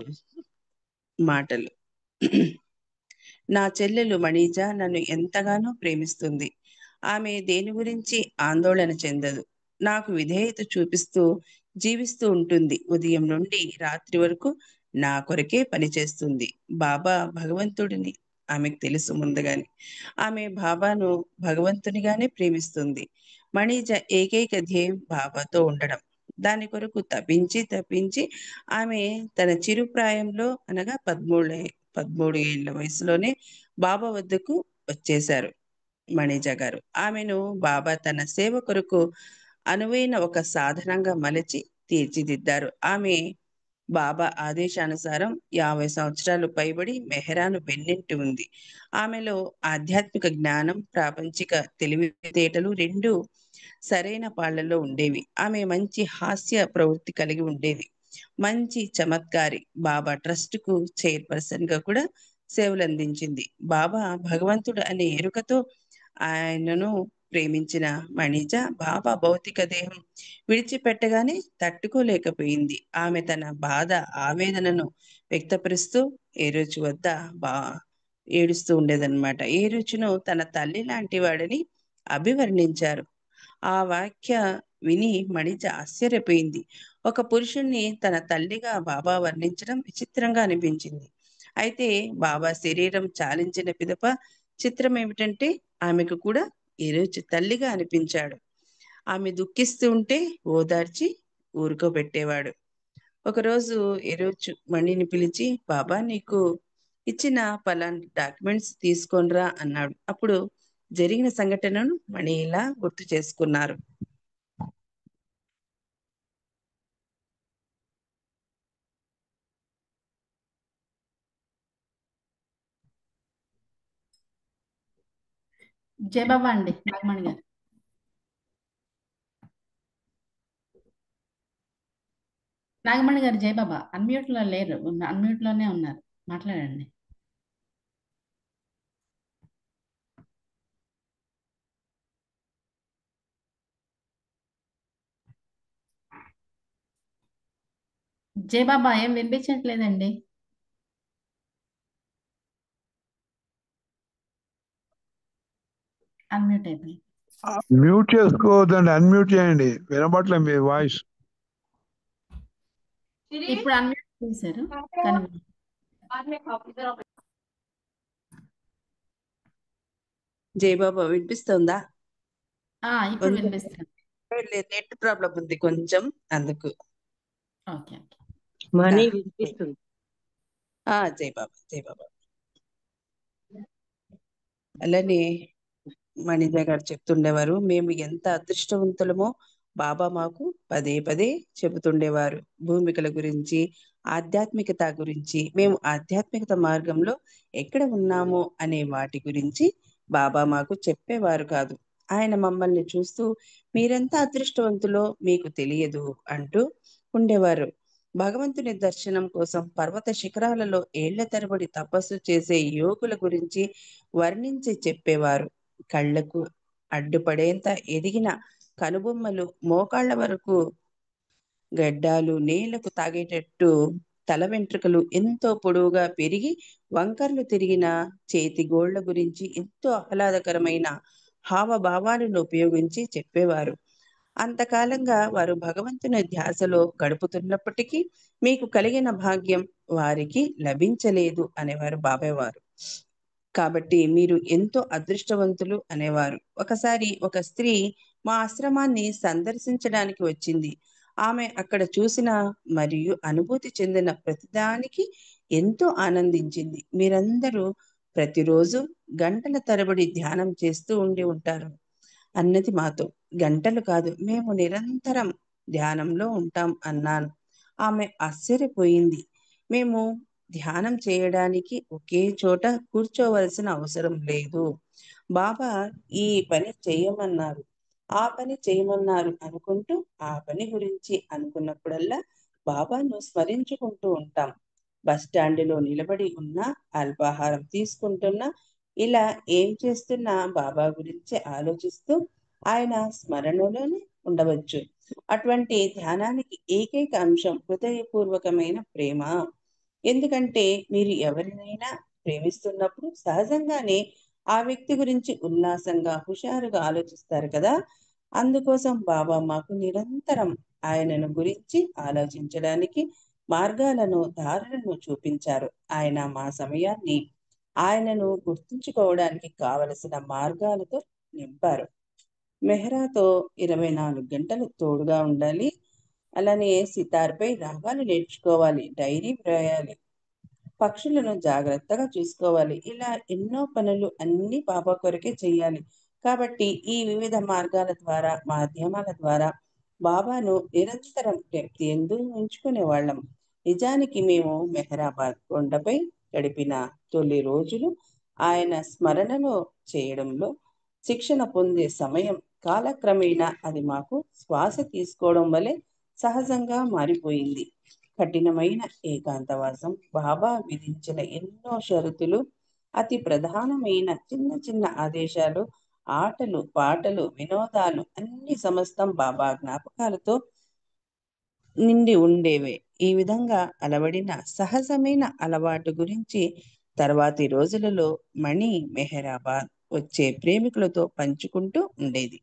[SPEAKER 8] మాటలు. నా చెల్లెలు మణిజ నన్ను ఎంతగానో ప్రేమిస్తుంది. ఆమె దేని గురించి ఆందోళన చెందదు. నాకు విధేయత చూపిస్తూ జీవిస్తూ ఉంటుంది. ఉదయం నుండి రాత్రి వరకు నా కొరకే పనిచేస్తుంది. బాబా భగవంతుడిని ఆమెకు తెలుసు ముందుగానే. ఆమె బాబాను భగవంతునిగానే ప్రేమిస్తుంది. మణిజ ఏకైక ధ్యేయం బాబాతో ఉండడం. దాని కొరకు తప్పించి ఆమె తన చిరుప్రాయంలో అనగా 13 ఏళ్ల వయసులోనే బాబా వద్దకు వచ్చేశారు మణిజ గారు. ఆమెను బాబా తన సేవ కొరకు అనువైన ఒక సాధనంగా మలచి తీర్చిదిద్దారు. ఆమె బాబా ఆదేశానుసారం 50 సంవత్సరాలు పైబడి మెహరాను వెన్నింటి ఉంది. ఆమెలో ఆధ్యాత్మిక జ్ఞానం, ప్రాపంచిక తెలివితేటలు రెండు సరైన పాళ్లలో ఉండేవి. ఆమె మంచి హాస్య ప్రవృత్తి కలిగి ఉండేది. మంచి చమత్కారి. బాబా ట్రస్ట్ కు చైర్పర్సన్ గా కూడా సేవలు అందించింది. బాబా భగవంతుడు అనే ఎరుకతో ఆయనను ప్రేమించిన మణిజ బాబా భౌతిక దేహం విడిచిపెట్టగానే తట్టుకోలేకపోయింది. ఆమె తన బాధ ఆవేదనను వ్యక్తపరుస్తూ ఏరోచు వద్ద ఏడుస్తూ ఉండేదన్నమాట. ఏరోచును తన తల్లి లాంటి వాడని అభివర్ణించారు. ఆ వాక్య విని మణిజ ఆశ్చర్యపోయింది. ఒక పురుషుణ్ణి తన తల్లిగా బాబా వర్ణించడం విచిత్రంగా అనిపించింది. అయితే బాబా శరీరం చాలించిన పిదప చిత్రం ఏమిటంటే ఆమెకు కూడా ఈరోజు తల్లిగా అనిపించాడు. ఆమె దుఃఖిస్తూ ఉంటే ఓదార్చి ఊరుకోబెట్టేవాడు. ఒకరోజు ఈరోజు మణిని పిలిచి, బాబా నీకు ఇచ్చిన పలానా డాక్యుమెంట్స్ తీసుకొనిరా అన్నాడు. అప్పుడు జరిగిన సంఘటనను మణి ఇలా గుర్తు చేసుకున్నారు.
[SPEAKER 1] జై బాబా అండి నాగమణి గారు. నాగమణి గారు జై బాబా. అన్మ్యూట్ లో లేరు, అన్మ్యూట్ లోనే ఉన్నారు, మాట్లాడండి. జై బాబా ఏం వినిపించట్లేదండి. అన్మ్యూట్ అయిపోయింది.
[SPEAKER 9] మ్యూట్ చేసుకోవద్దండి, అన్మ్యూట్ చేయండి. వినబట్లే మీ వాయిస్.
[SPEAKER 1] ఇప్పుడు అన్మ్యూట్ చేశారు కానీ
[SPEAKER 8] జయబాబా వినిపిస్తుందా?
[SPEAKER 1] ఇప్పుడు వినిపిస్తుంది.
[SPEAKER 8] నెట్ ప్రాబ్లం ఉంది కొంచెం, అందుకు.
[SPEAKER 1] ఓకే
[SPEAKER 7] మనీ వినిపిస్తుంది.
[SPEAKER 8] జై బాబా. అలానే మణిజ గారు చెప్తుండేవారు, మేము ఎంత అదృష్టవంతులమో బాబా మాకు పదే పదే చెబుతుండేవారు. భూమికల గురించి, ఆధ్యాత్మికత గురించి, మేము ఆధ్యాత్మికత మార్గంలో ఎక్కడ ఉన్నామో అనే వాటి గురించి బాబా మాకు చెప్పేవారు కాదు. ఆయన మమ్మల్ని చూస్తూ మీరెంత అదృష్టవంతులో మీకు తెలియదు అంటూ ఉండేవారు. భగవంతుని దర్శనం కోసం పర్వత శిఖరాలలో ఏళ్ల తరబడి తపస్సు చేసే యోగుల గురించి వర్ణించి చెప్పేవారు. కళ్లకు అడ్డుపడేంత ఎదిగిన కనుబొమ్మలు, మోకాళ్ల వరకు గడ్డాలు, నేలకు తాగేటట్టు తల వెంట్రుకలు ఎంతో పొడవుగా పెరిగి వంకర్లు తిరిగిన చేతి గోళ్ల గురించి ఎంతో ఆహ్లాదకరమైన హావభావాలను ఉపయోగించి చెప్పేవారు. అంతకాలంగా వారు భగవంతుని ధ్యాసలో గడుపుతున్నప్పటికీ మీకు కలిగిన భాగ్యం వారికి లభించలేదు అనేవారు బాబాయ్ వారు. కాబట్టి మీరు ఎంతో అదృష్టవంతులు అనేవారు. ఒకసారి ఒక స్త్రీ మా ఆశ్రమాన్ని సందర్శించడానికి వచ్చింది. ఆమె అక్కడ చూసిన మరియు అనుభూతి చెందిన ప్రతిదానికి ఎంతో ఆనందించింది. మీరందరూ ప్రతిరోజు గంటల తరబడి ధ్యానం చేస్తూ ఉండి ఉంటారు అన్నది మాతో. గంటలు కాదు, మేము నిరంతరం ధ్యానంలో ఉంటాం అన్నాను. ఆమె ఆశ్చర్యపోయింది. మేము ధ్యానం చేయడానికి ఒకే చోట కూర్చోవలసిన అవసరం లేదు. బాబా ఈ పని చేయమన్నారు, ఆ పని చేయమన్నారు అనుకుంటూ ఆ పని గురించి అనుకున్నప్పుడల్లా బాబాను స్మరించుకుంటూ ఉంటాం. బస్ స్టాండ్లో నిలబడి ఉన్నా, అల్పాహారం తీసుకుంటున్నా, ఇలా ఏం చేస్తున్నా బాబా గురించి ఆలోచిస్తూ ఆయన స్మరణలోనే ఉండవచ్చు. అటువంటి ధ్యానానికి ఏకైక అంశం హృదయపూర్వకమైన ప్రేమ. ఎందుకంటే మీరు ఎవరినైనా ప్రేమిస్తున్నప్పుడు సహజంగానే ఆ వ్యక్తి గురించి ఉల్లాసంగా హుషారుగా ఆలోచిస్తారు కదా. అందుకోసం బాబా మాకు నిరంతరం ఆయనను గురించి ఆలోచించడానికి మార్గాలను దారులను చూపించారు. ఆయన మా సమయాన్ని ఆయనను గుర్తుంచుకోవడానికి కావలసిన మార్గాలతో నింపారు. మెహ్రాతో 24 గంటలు తోడుగా ఉండాలి. అలానే సితార్పై రాగాలు నేర్చుకోవాలి, డైరీ వ్రాయాలి, పక్షులను జాగ్రత్తగా చూసుకోవాలి. ఇలా ఎన్నో పనులు అన్ని బాబా కొరకే చేయాలి. కాబట్టి ఈ వివిధ మార్గాల ద్వారా, మాధ్యమాల ద్వారా బాబాను నిరంతరం జ్ఞప్తియందు ఉంచుకునే వాళ్ళం. నిజానికి మేము మెహరాబాద్ కొండపై గడిపిన తొలి రోజులు ఆయన స్మరణలో చేయడంలో శిక్షణ పొందే సమయం. కాలక్రమేణా అది మాకు శ్వాస తీసుకోవడం వలె సహజంగా మారిపోయింది. కఠినమైన ఏకాంతవాసం, బాబా విధించిన ఎన్నో షరతులు, అతి ప్రధానమైన చిన్న చిన్న ఆదేశాలు, ఆటలు, పాటలు, వినోదాలు అన్ని సమస్తం బాబా జ్ఞాపకాలతో నిండి ఉండేవే. ఈ విధంగా అలవడిన సహజమైన అలవాటు గురించి తర్వాతి రోజులలో మణి మెహరాబాద్ వచ్చే ప్రేమికులతో పంచుకుంటూ ఉండేది.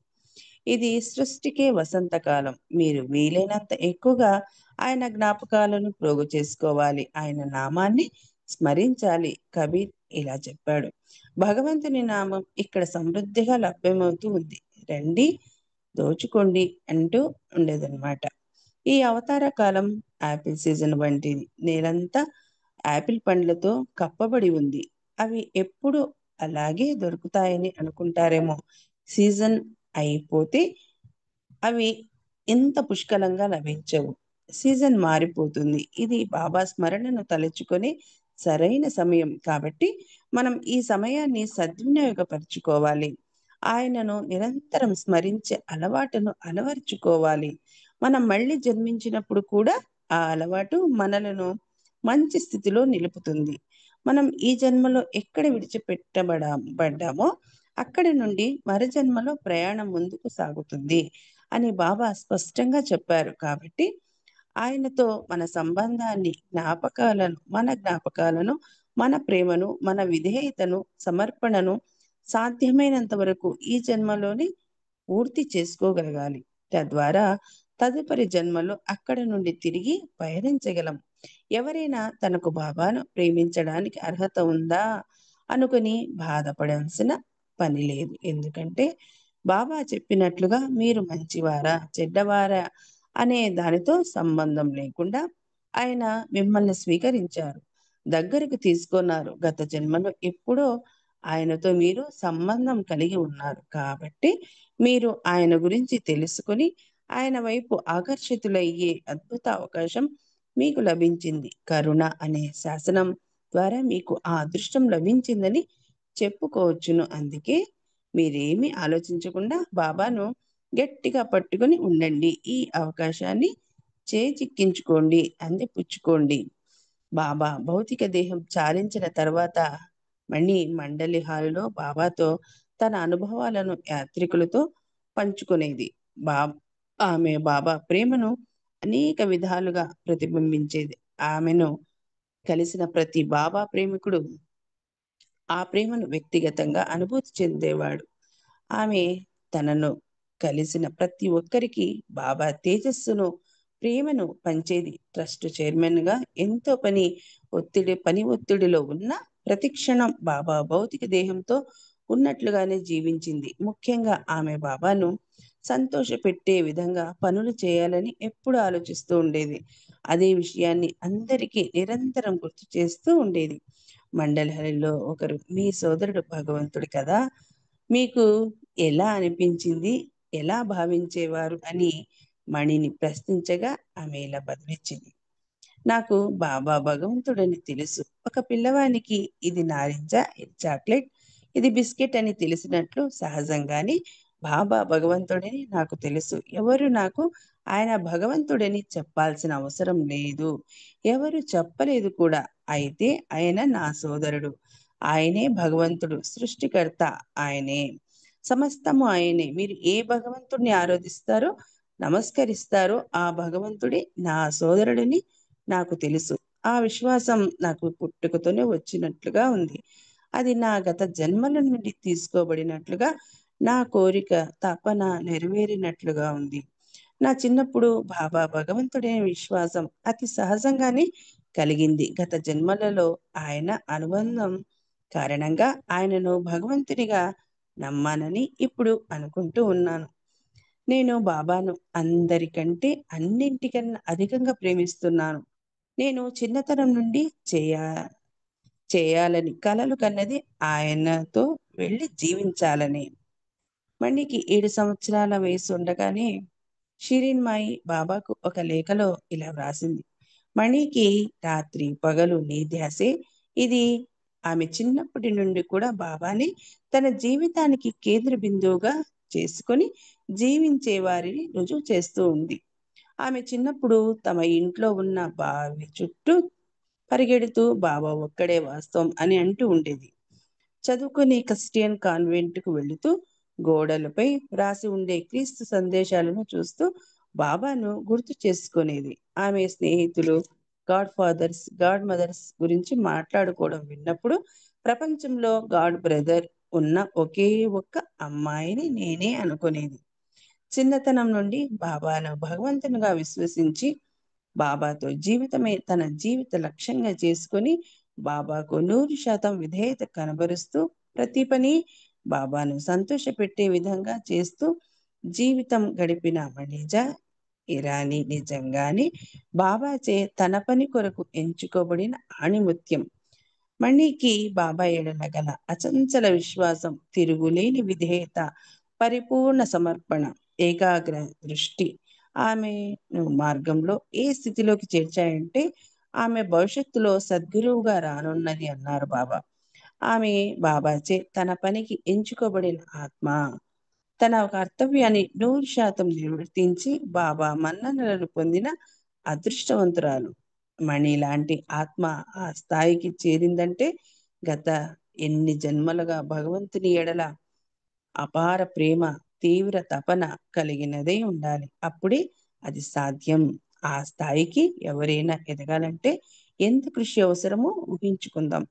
[SPEAKER 8] ఇది సృష్టికే వసంతకాలం. మీరు వీలైనంత ఎక్కువగా ఆయన జ్ఞాపకాలను ప్రోగు చేసుకోవాలి, ఆయన నామాన్ని స్మరించాలి. కబీర్ ఇలా చెప్పాడు. భగవంతుని నామం ఇక్కడ సమృద్ధిగా లభ్యమవుతూ ఉంది, రండి దోచుకోండి అంటూ ఉండేదన్నమాట. ఈ అవతార కాలం యాపిల్ సీజన్ వంటిది. నేలంతా యాపిల్ పండ్లతో కప్పబడి ఉంది. అవి ఎప్పుడు అలాగే దొరుకుతాయని అనుకుంటారేమో. సీజన్ అయిపోతే అవి ఎంత పుష్కలంగా లభించవు. సీజన్ మారిపోతుంది. ఇది బాబా స్మరణను తలుచుకొని సరైన సమయం. కాబట్టి మనం ఈ సమయాన్ని సద్వినియోగపరుచుకోవాలి. ఆయనను నిరంతరం స్మరించే అలవాటును అలవర్చుకోవాలి. మనం మళ్ళీ జన్మించినప్పుడు కూడా ఆ అలవాటు మనలను మంచి స్థితిలో నిలుపుతుంది. మనం ఈ జన్మలో ఎక్కడ విడిచిపెట్టబడ్డామో అక్కడి నుండి మరు జన్మలో ప్రయాణం ముందుకు సాగుతుంది అని బాబా స్పష్టంగా చెప్పారు. కాబట్టి ఆయనతో మన సంబంధాన్ని, జ్ఞాపకాలను, మన ప్రేమను, మన విధేయతను, సమర్పణను సాధ్యమైనంత వరకు ఈ జన్మలోనే పూర్తి చేసుకోగలగాలి. తద్వారా తదుపరి జన్మలో అక్కడ నుండి తిరిగి పయనించగలం. ఎవరైనా తనకు బాబాను ప్రేమించడానికి అర్హత ఉందా అనుకుని బాధపడాల్సిన పని లేదు. ఎందుకంటే బాబా చెప్పినట్లుగా మీరు మంచివారా చెడ్డవారా అనే దానితో సంబంధం లేకుండా ఆయన మిమ్మల్ని స్వీకరించారు, దగ్గరకు తీసుకున్నారు. గత జన్మలో ఎప్పుడో ఆయనతో మీరు సంబంధం కలిగి ఉన్నారు. కాబట్టి మీరు ఆయన గురించి తెలుసుకొని ఆయన వైపు ఆకర్షితులయ్యే అద్భుత అవకాశం మీకు లభించింది. కరుణ అనే శాసనం ద్వారా మీకు ఆ అదృష్టం లభించిందని చెప్పుకోవచ్చును. అందుకే మీరేమీ ఆలోచించకుండా బాబాను గట్టిగా పట్టుకొని ఉండండి. ఈ అవకాశాన్ని చేజిక్కించుకోండి, అందిపుచ్చుకోండి. బాబా భౌతిక దేహం చాలించిన తర్వాత మణి మండలి హాలులో బాబాతో తన అనుభవాలను యాత్రికులతో పంచుకునేది. ఆమె బాబా ప్రేమను అనేక విధాలుగా ప్రతిబింబించేది. ఆమెను కలిసిన ప్రతి బాబా ప్రేమికుడు ఆ ప్రేమను వ్యక్తిగతంగా అనుభూతి చెందేవాడు. ఆమె తనను కలిసిన ప్రతి ఒక్కరికి బాబా తేజస్సును, ప్రేమను పంచేది. ట్రస్ట్ చైర్మన్ గా ఎంతో పని ఒత్తిడిలో ఉన్న ప్రతి క్షణం బాబా భౌతిక దేహంతో ఉన్నట్లుగానే జీవించింది. ముఖ్యంగా ఆమె బాబాను సంతోషపెట్టే విధంగా పనులు చేయాలని ఎప్పుడు ఆలోచిస్తూ ఉండేది. అదే విషయాన్ని అందరికీ నిరంతరం గుర్తు చేస్తూ ఉండేది. మండలిలో ఒకరు, మీ సోదరుడు భగవంతుడు కదా, మీకు ఎలా అనిపించింది, ఎలా భావించేవారు అని మణిని ప్రశ్నించగా ఆమె ఇలా బదిలిచ్చింది. నాకు బాబా భగవంతుడని తెలుసు. ఒక పిల్లవానికి ఇది నారింజ, ఇది చాక్లెట్, ఇది బిస్కెట్ అని తెలిసినట్లు సహజంగానే బాబా భగవంతుడని నాకు తెలుసు. ఎవరు నాకు ఆయన భగవంతుడని చెప్పాల్సిన అవసరం లేదు. ఎవరు చెప్పలేదు కూడా. అయితే ఆయన నా సోదరుడు. ఆయనే భగవంతుడు, సృష్టికర్త ఆయనే, సమస్తము ఆయనే. మీరు ఏ భగవంతుడిని ఆరాధిస్తారో, నమస్కరిస్తారో ఆ భగవంతుడే నా సోదరుడని నాకు తెలుసు. ఆ విశ్వాసం నాకు పుట్టుకతోనే వచ్చినట్లుగా ఉంది. అది నా గత జన్మల నుండి తీసుకోబడినట్లుగా, నా కోరిక తపన నెరవేరినట్లుగా ఉంది. నా చిన్నప్పుడు బాబా భగవంతుడైన విశ్వాసం అతి సహజంగానే కలిగింది. గత జన్మలలో ఆయన అనుబంధం కారణంగా ఆయనను భగవంతునిగా నమ్మానని ఇప్పుడు అనుకుంటూ ఉన్నాను. నేను బాబాను అందరికంటే అన్నింటికన్నా అధికంగా ప్రేమిస్తున్నాను. నేను చిన్నతనం నుండి చేయాలని కలలు కన్నది ఆయనతో వెళ్ళి జీవించాలని. మణికి 7 సంవత్సరాల వయసు ఉండగానే షిరిన్మాయి బాబాకు ఒక లేఖలో ఇలా వ్రాసింది. మణికి రాత్రి పగలు నీ ధ్యాసే. ఇది ఆమె చిన్నప్పటి నుండి కూడా బాబాని తన జీవితానికి కేంద్ర బిందువుగా చేసుకొని జీవించే వారిని రుజువు చేస్తూ ఉంది. ఆమె చిన్నప్పుడు తమ ఇంట్లో ఉన్న బావి చుట్టూ పరిగెడుతూ బాబా ఒక్కడే వాస్తవం అని అంటూ ఉండేది. చదువుకుని క్రిస్టియన్ కాన్వెంట్ కు వెళుతూ గోడలపై రాసి ఉండే క్రీస్తు సందేశాలను చూస్తూ బాబాను గుర్తు చేసుకునేది. ఆమె స్నేహితులు గాడ్ ఫాదర్స్, గాడ్ మదర్స్ గురించి మాట్లాడుకోవడం విన్నప్పుడు ప్రపంచంలో గాడ్ బ్రదర్ ఉన్న ఒకే ఒక్క అమ్మాయిని నేనే అనుకునేది. చిన్నతనం నుండి బాబాను భగవంతునిగా విశ్వసించి బాబాతో జీవితమే తన జీవిత లక్ష్యంగా చేసుకొని బాబాకు 100% విధేయత కనబరుస్తూ ప్రతి పని బాబాను సంతోషపెట్టే విధంగా చేస్తూ జీవితం గడిపిన మణిజ ఇరానీ నిజంగానే బాబాచే తన పని కొరకు ఎంచుకోబడిన ఆణిముత్యం. మణికి బాబా ఎడల గల అచంచల విశ్వాసం, తిరుగులేని విధేయత, పరిపూర్ణ సమర్పణ, ఏకాగ్ర దృష్టి ఆమెను మార్గంలో ఏ స్థితిలోకి చేర్చాయంటే ఆమె భవిష్యత్తులో సద్గురువుగా రానున్నది అన్నారు బాబా. ఆమె బాబాచే తన పనికి ఎంచుకోబడిన ఆత్మ. తన కర్తవ్యాన్ని 100% నిర్వర్తించి బాబా మన్ననలను పొందిన అదృష్టవంతురాలు. మణి లాంటి ఆత్మ ఆ స్థాయికి చేరిందంటే గత ఎన్ని జన్మలుగా భగవంతుని ఎడల అపార ప్రేమ, తీవ్ర తపన కలిగినదే ఉండాలి. అప్పుడే అది సాధ్యం. ఆ స్థాయికి ఎవరైనా ఎదగాలంటే ఎంత కృషి అవసరమో ఊహించుకుందాం.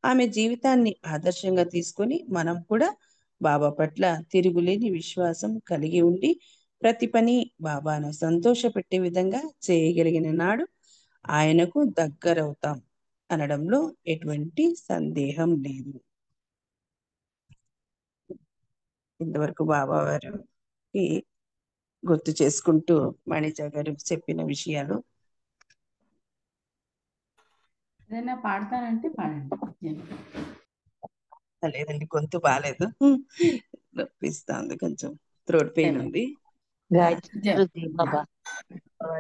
[SPEAKER 8] ఆమె జీవితాన్ని ఆదర్శంగా తీసుకొని మనం కూడా బాబా పట్ల తిరుగులేని విశ్వాసం కలిగి ఉండి ప్రతి పని బాబాను సంతోషపెట్టే విధంగా చేయగలిగిన నాడు ఆయనకు దగ్గరవుతాం అనడంలో ఎటువంటి సందేహం లేదు. ఇంతవరకు బాబా వారికి గుర్తు చేసుకుంటూ మణిజ గారు చెప్పిన విషయాలు.
[SPEAKER 1] ఏదైనా పాడతారంటే పాడండి.
[SPEAKER 8] లేదండి, గొంతు బాగాలేదు, నొప్పిస్తుంది, కొంచెం థ్రోట్ పెయిన్ ఉంది.
[SPEAKER 7] బాబా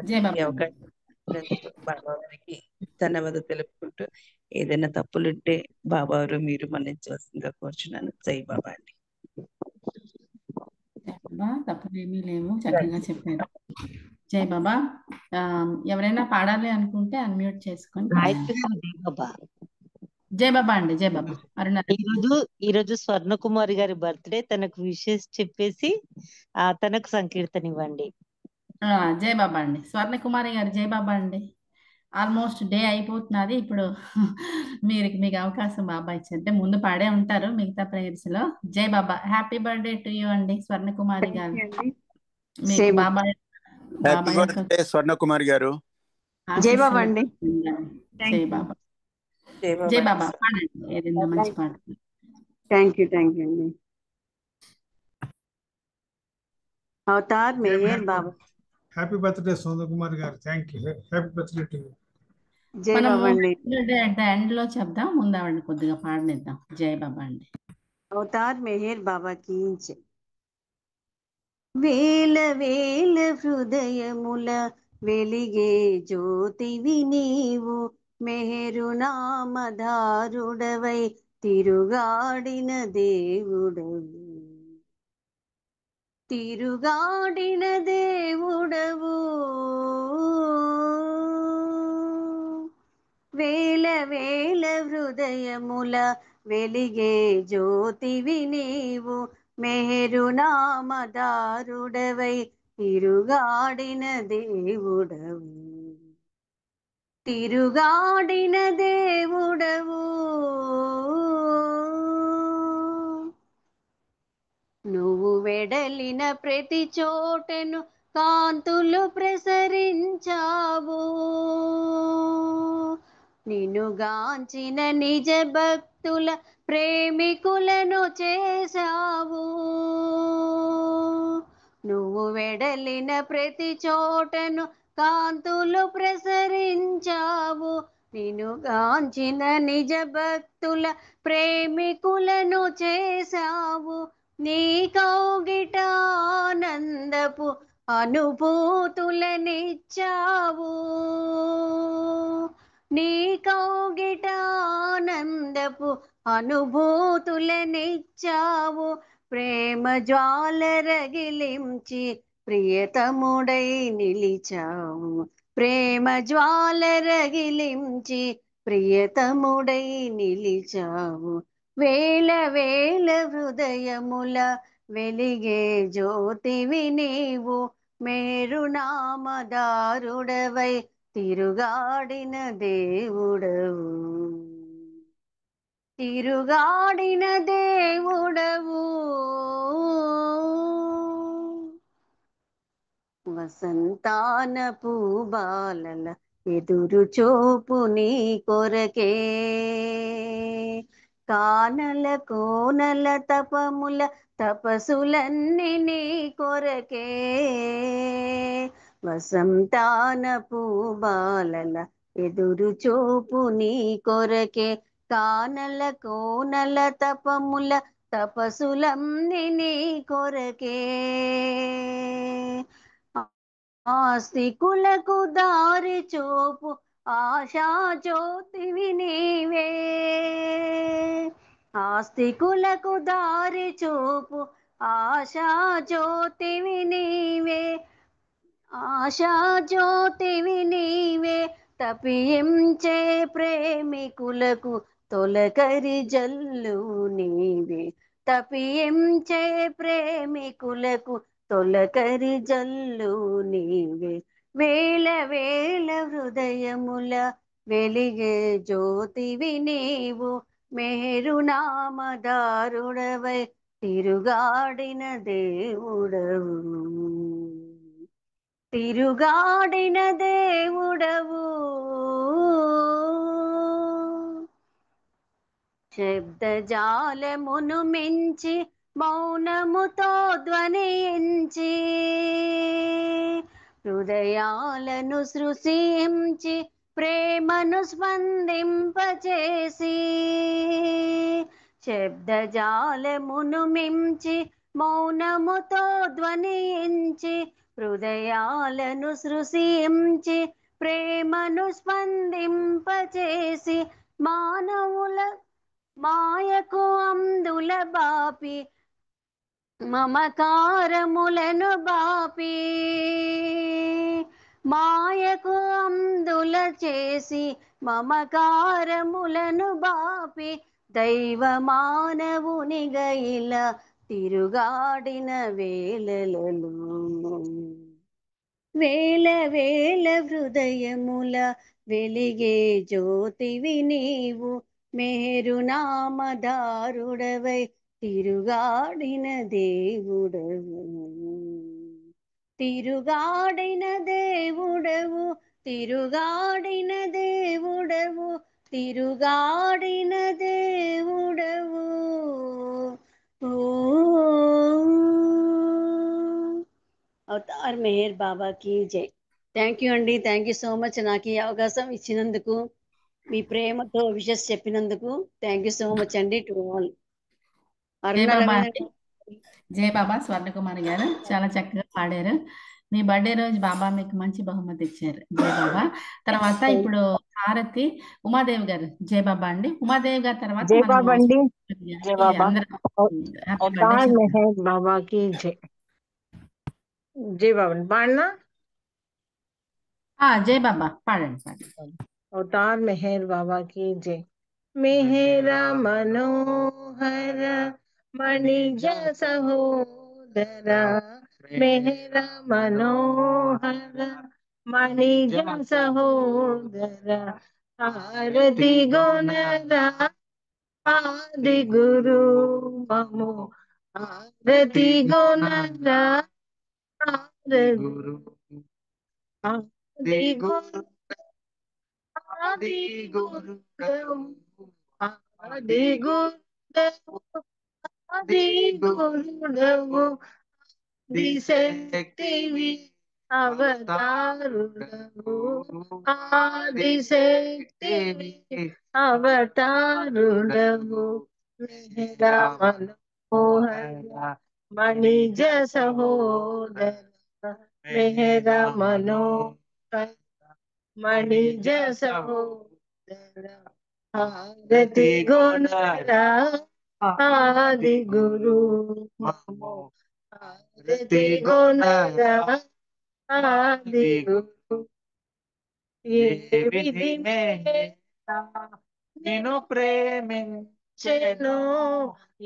[SPEAKER 1] జై బాబా.
[SPEAKER 8] బాబా వారికి ధన్యవాదాలు తెలుపుకుంటూ ఏదైనా తప్పులుంటే బాబా వారు మీరు మన్నించవలసిందిగా కోరుచున్నాను. జై బాబా అండి.
[SPEAKER 1] జై బాబా. తప్పులేమీ లేవు, చక్కగా చెప్పారు. జై బాబా. ఎవరైనా పాడాలి అనుకుంటే అన్మ్యూట్ చేసుకొని పాడండి.
[SPEAKER 7] జై బాబా.
[SPEAKER 1] జై బాబా అండి. జై బాబా. అరుణ
[SPEAKER 7] ఈరోజు స్వర్ణకుమారి గారి బర్త్డే. తనకు విషెస్ చెప్పేసి తనకు సంకీర్తన ఇవ్వండి.
[SPEAKER 1] జై బాబా అండి. స్వర్ణకుమారి గారు జై బాబా అండి. ఆల్మోస్ట్ డే అయిపోతున్నది ఇప్పుడు. మీకు అవకాశం బాబా ఇచ్చారంటే ముందు పాడే ఉంటారు మిగతా ప్రేయర్స్ లో. జై బాబా. హ్యాపీ బర్త్డే టు యూ అండి స్వర్ణకుమారి గారు. మీకు బాబా
[SPEAKER 10] హ్యాపీ బర్త్డే స్వర్ణకుమారి గారు.
[SPEAKER 1] జై బాబా అండి. జై బాబా. జై బాబా. పాడండి ఏదైనా మంచి పాట.
[SPEAKER 11] థ్యాంక్ యూ అండి. అవతార్ మెహర్ బాబా.
[SPEAKER 12] హ్యాపీ బర్త్డే సోనకుమార్ గారు. Thank you. Happy birthday to you.
[SPEAKER 11] జై బాబా అండి.
[SPEAKER 1] అట్ ద ఎండ్ లో చెప్దాం, ముందు ఆవిడ కొద్దిగా పాడనిద్దాం. జై బాబా అండి.
[SPEAKER 11] అవతార్ మెహర్ బాబా కీ జై. వేల వేల హృదయముల వెలిగే జ్యోతివి నీవు, మెహరు నామధారుడవై తిరుగాడిన దేవుడవు, తిరుగాడిన దేవుడవు, వేల వేల హృదయముల వెలిగే జ్యోతివి నీవు, మేరునామదారుడవై తిరుగాడిన దేవుడవు, తిరుగాడిన దేవుడవు. నువ్వు వెడలిన ప్రతి చోటను కాంతులు ప్రసరించావు, నిన్ను గాంచిన నిజ భక్తుల ప్రేమికులను చేశావు. నువ్వు వెడలిన ప్రతి చోటను కాంతులు ప్రసరించావు, నిన్ను గాంచిన నిజ భక్తుల ప్రేమికులను చేశావు. నీ కౌగిట ఆనందపు అనుభూతులనిచ్చావు, నీ కౌగిట ఆనందపు అనుభూతులనిచ్చావు. ప్రేమ జ్వాల రగిలించి ప్రియతముడై నిలిచావు, ప్రేమ జ్వాల రగిలించి ప్రియతముడై నిలిచావు. వేల వేల హృదయముల వెలిగే జ్యోతివి నీవు, మేరునామదారుడవై తిరుగాడిన దేవుడవు, తిరుగాడిన దేవుడవు. వసంతాన పూబాలల ఎదురు చూపు నీ కొరకే, కానల కోనల తపముల తపసులన్నీ నీ కొరకే. వసంతాన పూబాలల ఎదురు చూపు నీ కొరకే, కానల కోనల తపముల తపసులన్నీ నీ కొరకే. ఆస్తికులకు దారి చూపు ఆశా జ్యోతివి నీవే, ఆస్తికులకు దారి చూపు ఆశా జ్యోతివి నీవే, ఆశా జ్యోతివి నీవే. తపించే ప్రేమికులకు తొలకరి జల్లు నీవే, తపించే ప్రేమికులకు తొలకరి జల్లు నీవే. వేల వేల హృదయముల వెలిగే జ్యోతివి నీవు, మేరునామదారుడవై తిరుగాడిన దేవుడవు, తిరుగాడిన దేవుడవు. శబ్దజాలమును మించి మౌనముతో ధ్వనించి, హృదయాలను సృశించి ప్రేమను స్పందింపచేసి, శబ్దజాలమును మించి మౌనముతో ధ్వనించి, హృదయాలను సృశించి ప్రేమను స్పందింపచేసి, మానవుల మాయకు అందుల బాపి మమకారములను బాపి, మాయకు అందుల చేసి మమకారములను బాపి, దైవ మానవునిగా ఇలా తిరుగాడిన వేళలలో, వేల వేల హృదయముల వెలిగే జ్యోతివి నీవు, మేరునామదారుడవై తిరుగాడిన దేవుడవు, తిరుగాడిన దేవుడవు, తిరుగాడిన దేవుడవు, తిరుగాడిన దేవుడవు. అవతార్ మెహర్ బాబా की జై. థ్యాంక్ యూ అండి, థ్యాంక్ యూ సో మచ్. నాకు ఈ అవకాశం ఇచ్చినందుకు, మీ ప్రేమతో విషెస్ చెప్పినందుకు థ్యాంక్ యూ సో మచ్ అండి. To all.
[SPEAKER 1] జై బాబా అండి. జై బాబా స్వర్ణకుమారి గారు చాలా చక్కగా పాడారు. మీ బర్త్డే రోజు బాబా మీకు మంచి బహుమతి ఇచ్చారు. జై బాబా. తర్వాత ఇప్పుడు హారతి ఉమాదేవి గారు. జై బాబా అండి. ఉమాదేవి గారి తర్వాత
[SPEAKER 13] జై
[SPEAKER 1] మనము
[SPEAKER 13] బాబా అండి. జై బాబా.
[SPEAKER 1] అందరం హ్యాపీ బర్త్డే
[SPEAKER 13] अवतार
[SPEAKER 1] చెప్తాం.
[SPEAKER 13] मेहर बाबा की जय. जय बाबा पाड़ना.
[SPEAKER 1] జై బాబా పాడండి పాడండి.
[SPEAKER 13] अवतार मेहर बाबा की जय. मेहरा मनोहर मणिज सहोदरा, मेहरा मनोहर मणिज सहोदरा, आरती गुणरा आदि गुरु ममो, आरती गुणरा आदि गुरु, आदि गुरु आदि गुरु आदि गुरु आदि गुरुडवु आदिशक्तिवि అవతారుడవు, ఆదిశక్తివి అవతారుడవు, మెహరా మనోహర మణిజ సహోదర, మెహరా మనోహర మణిజ సహోదర, హారతి గుణరా ఆది గురు మమో, హారతి గుణరా ఆది గురు, ఏ విధి నిన్ను ప్రేమించెను, ఏ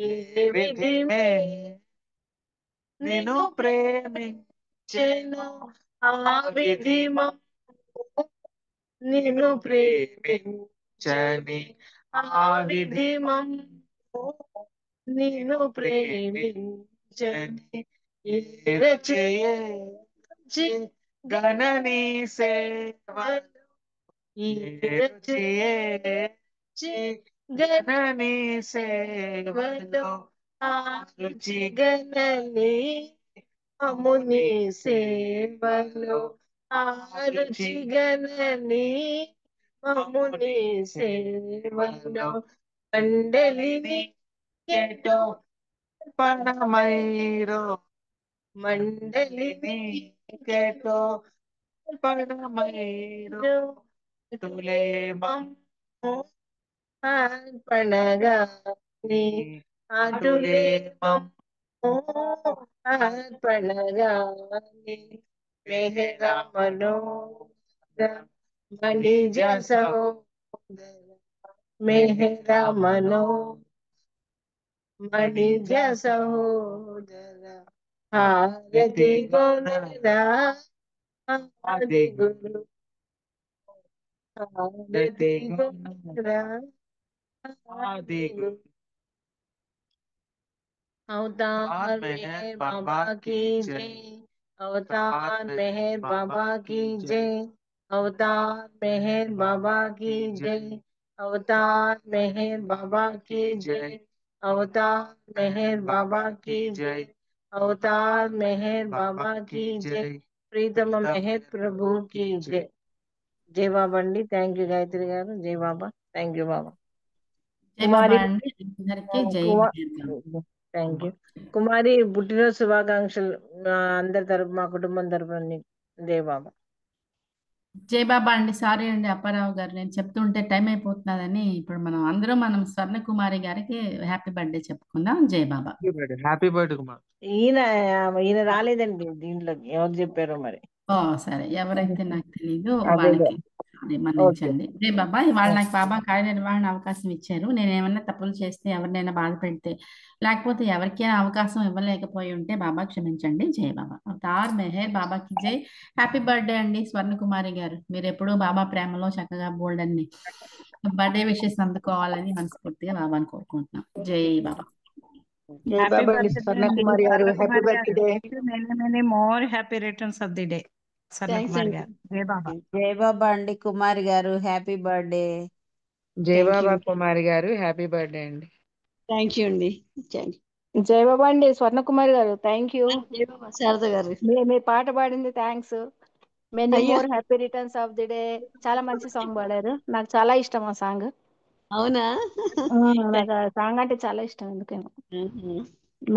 [SPEAKER 13] విధి నిన్ను ప్రేమించెను, ఆ విధి నిన్ను ప్రేమించని, ఆ విధి నిన్ను ప్రేమించని, రచయించి గణనీ సేవలు, రచయించి గణనీ సేవలు, ఆరుచి గణనీ అముని సేవలు, ఆరుచి గణనీ అముని సేవలు, మండలిని కేటో పరమైరో, మండలిని కేటో పరమైరో, తులేమము అర్పణగాని, అటులేమము అర్పణగాని, మెహరా మనోహర మణిజ సహోదర, మెహరా మనోహర మణిజ సహోదర, హారతి గుణరా ఆది గురు, హారతి గుణరా ఆది గురు, अवतार मेहर बाबा की जय, अवतार मेहर बाबा की जय, अवतार मेहर बाबा की जय, अवतार मेहर बाबा की जय, अवतार मेहर बाबा की जय, अवतार मेहर बाबा की जय, प्रीतम मेहर प्रभु की जय. जय बाबा अंडी. థ్యాంక్ యూ గాయత్రి గారు. జై బాబా. థ్యాంక్ యూ బాబా.
[SPEAKER 1] జై బాబా
[SPEAKER 13] కుమారి
[SPEAKER 1] అండి. అందరికీ జై మెహర్.
[SPEAKER 13] థ్యాంక్ యూ కుమారి. పుట్టినరోజు శుభాకాంక్షలు అందరి తరపు, మా కుటుంబం తరపున నీకు. జై బాబా.
[SPEAKER 1] జై బాబా అండి. సారీ అండి అప్పారావు గారు, నేను చెప్తుంటే టైం అయిపోతున్నదని ఇప్పుడు మనం స్వర్ణ కుమారి గారికి హ్యాపీ బర్త్డే చెప్పుకుందాం. జై బాబా.
[SPEAKER 14] Happy birthday Kumar.
[SPEAKER 13] ఈయన రాలేదండి దీంట్లోకి, ఎవరు చెప్పారో మరి.
[SPEAKER 1] సరే, ఎవరైతే నాకు తెలీదు
[SPEAKER 13] అదే
[SPEAKER 1] వాళ్ళకి
[SPEAKER 13] ఓకే.
[SPEAKER 1] మన్నించండి. జై బాబా. ఇవాళ నాకు బాబా కార్యనిర్వహణ అవకాశం ఇచ్చారు. నేను ఏమన్నా తప్పులు చేస్తే, ఎవరినైనా బాధ పెడితే, లేకపోతే ఎవరికైనా అవకాశం ఇవ్వలేకపోయి ఉంటే బాబా క్షమించండి. జై బాబా. అవతార్ మెహర్ బాబాకి జై. హ్యాపీ బర్త్డే అండి స్వర్ణ కుమారి గారు. మీరు ఎప్పుడూ బాబా ప్రేమలో చక్కగా బోల్డ్ అన్ని బర్త్డే విషెస్ అందుకోవాలని మనస్ఫూర్తిగా బాబాని కోరుకుంటున్నాం. జై బాబా.
[SPEAKER 13] జై
[SPEAKER 15] హ్యాపీ
[SPEAKER 13] బాబా అండి.
[SPEAKER 15] బర్త్డే
[SPEAKER 13] స్వర్ణ
[SPEAKER 15] అండి
[SPEAKER 13] కుమారి గారు. హ్యాపీ
[SPEAKER 15] స్వర్ణకుమారి గారు.
[SPEAKER 13] Birthday.
[SPEAKER 15] Many more happy returns of the day
[SPEAKER 11] thanks
[SPEAKER 15] Swarnakumari
[SPEAKER 11] అండి.
[SPEAKER 15] గారు. జై బాబా.
[SPEAKER 16] జై బాబా అండి కుమారి గారు, హ్యాపీ బర్త్డే.
[SPEAKER 5] జై
[SPEAKER 11] థ్యాంక్ యూ
[SPEAKER 5] బాబా కుమారి గారు, హ్యాపీ బర్త్డే అండి.
[SPEAKER 11] థ్యాంక్ యూ అండి. థ్యాంక్
[SPEAKER 17] జై బాబా అండి స్వర్ణకుమారి గారు. Thank you.
[SPEAKER 11] జై బాబా శారద గారు.
[SPEAKER 17] మీ పాట పాడింది థ్యాంక్స్. మెనీ
[SPEAKER 11] అయ్యో
[SPEAKER 17] more happy returns of the day. చాలా మంచి సాంగ్ పాడారు. నాకు చాలా ఇష్టం ఆ సాంగ్.
[SPEAKER 11] అవునా?
[SPEAKER 17] నాకు ఆ సాంగ్ అంటే చాలా ఇష్టం. ఎందుకేమో.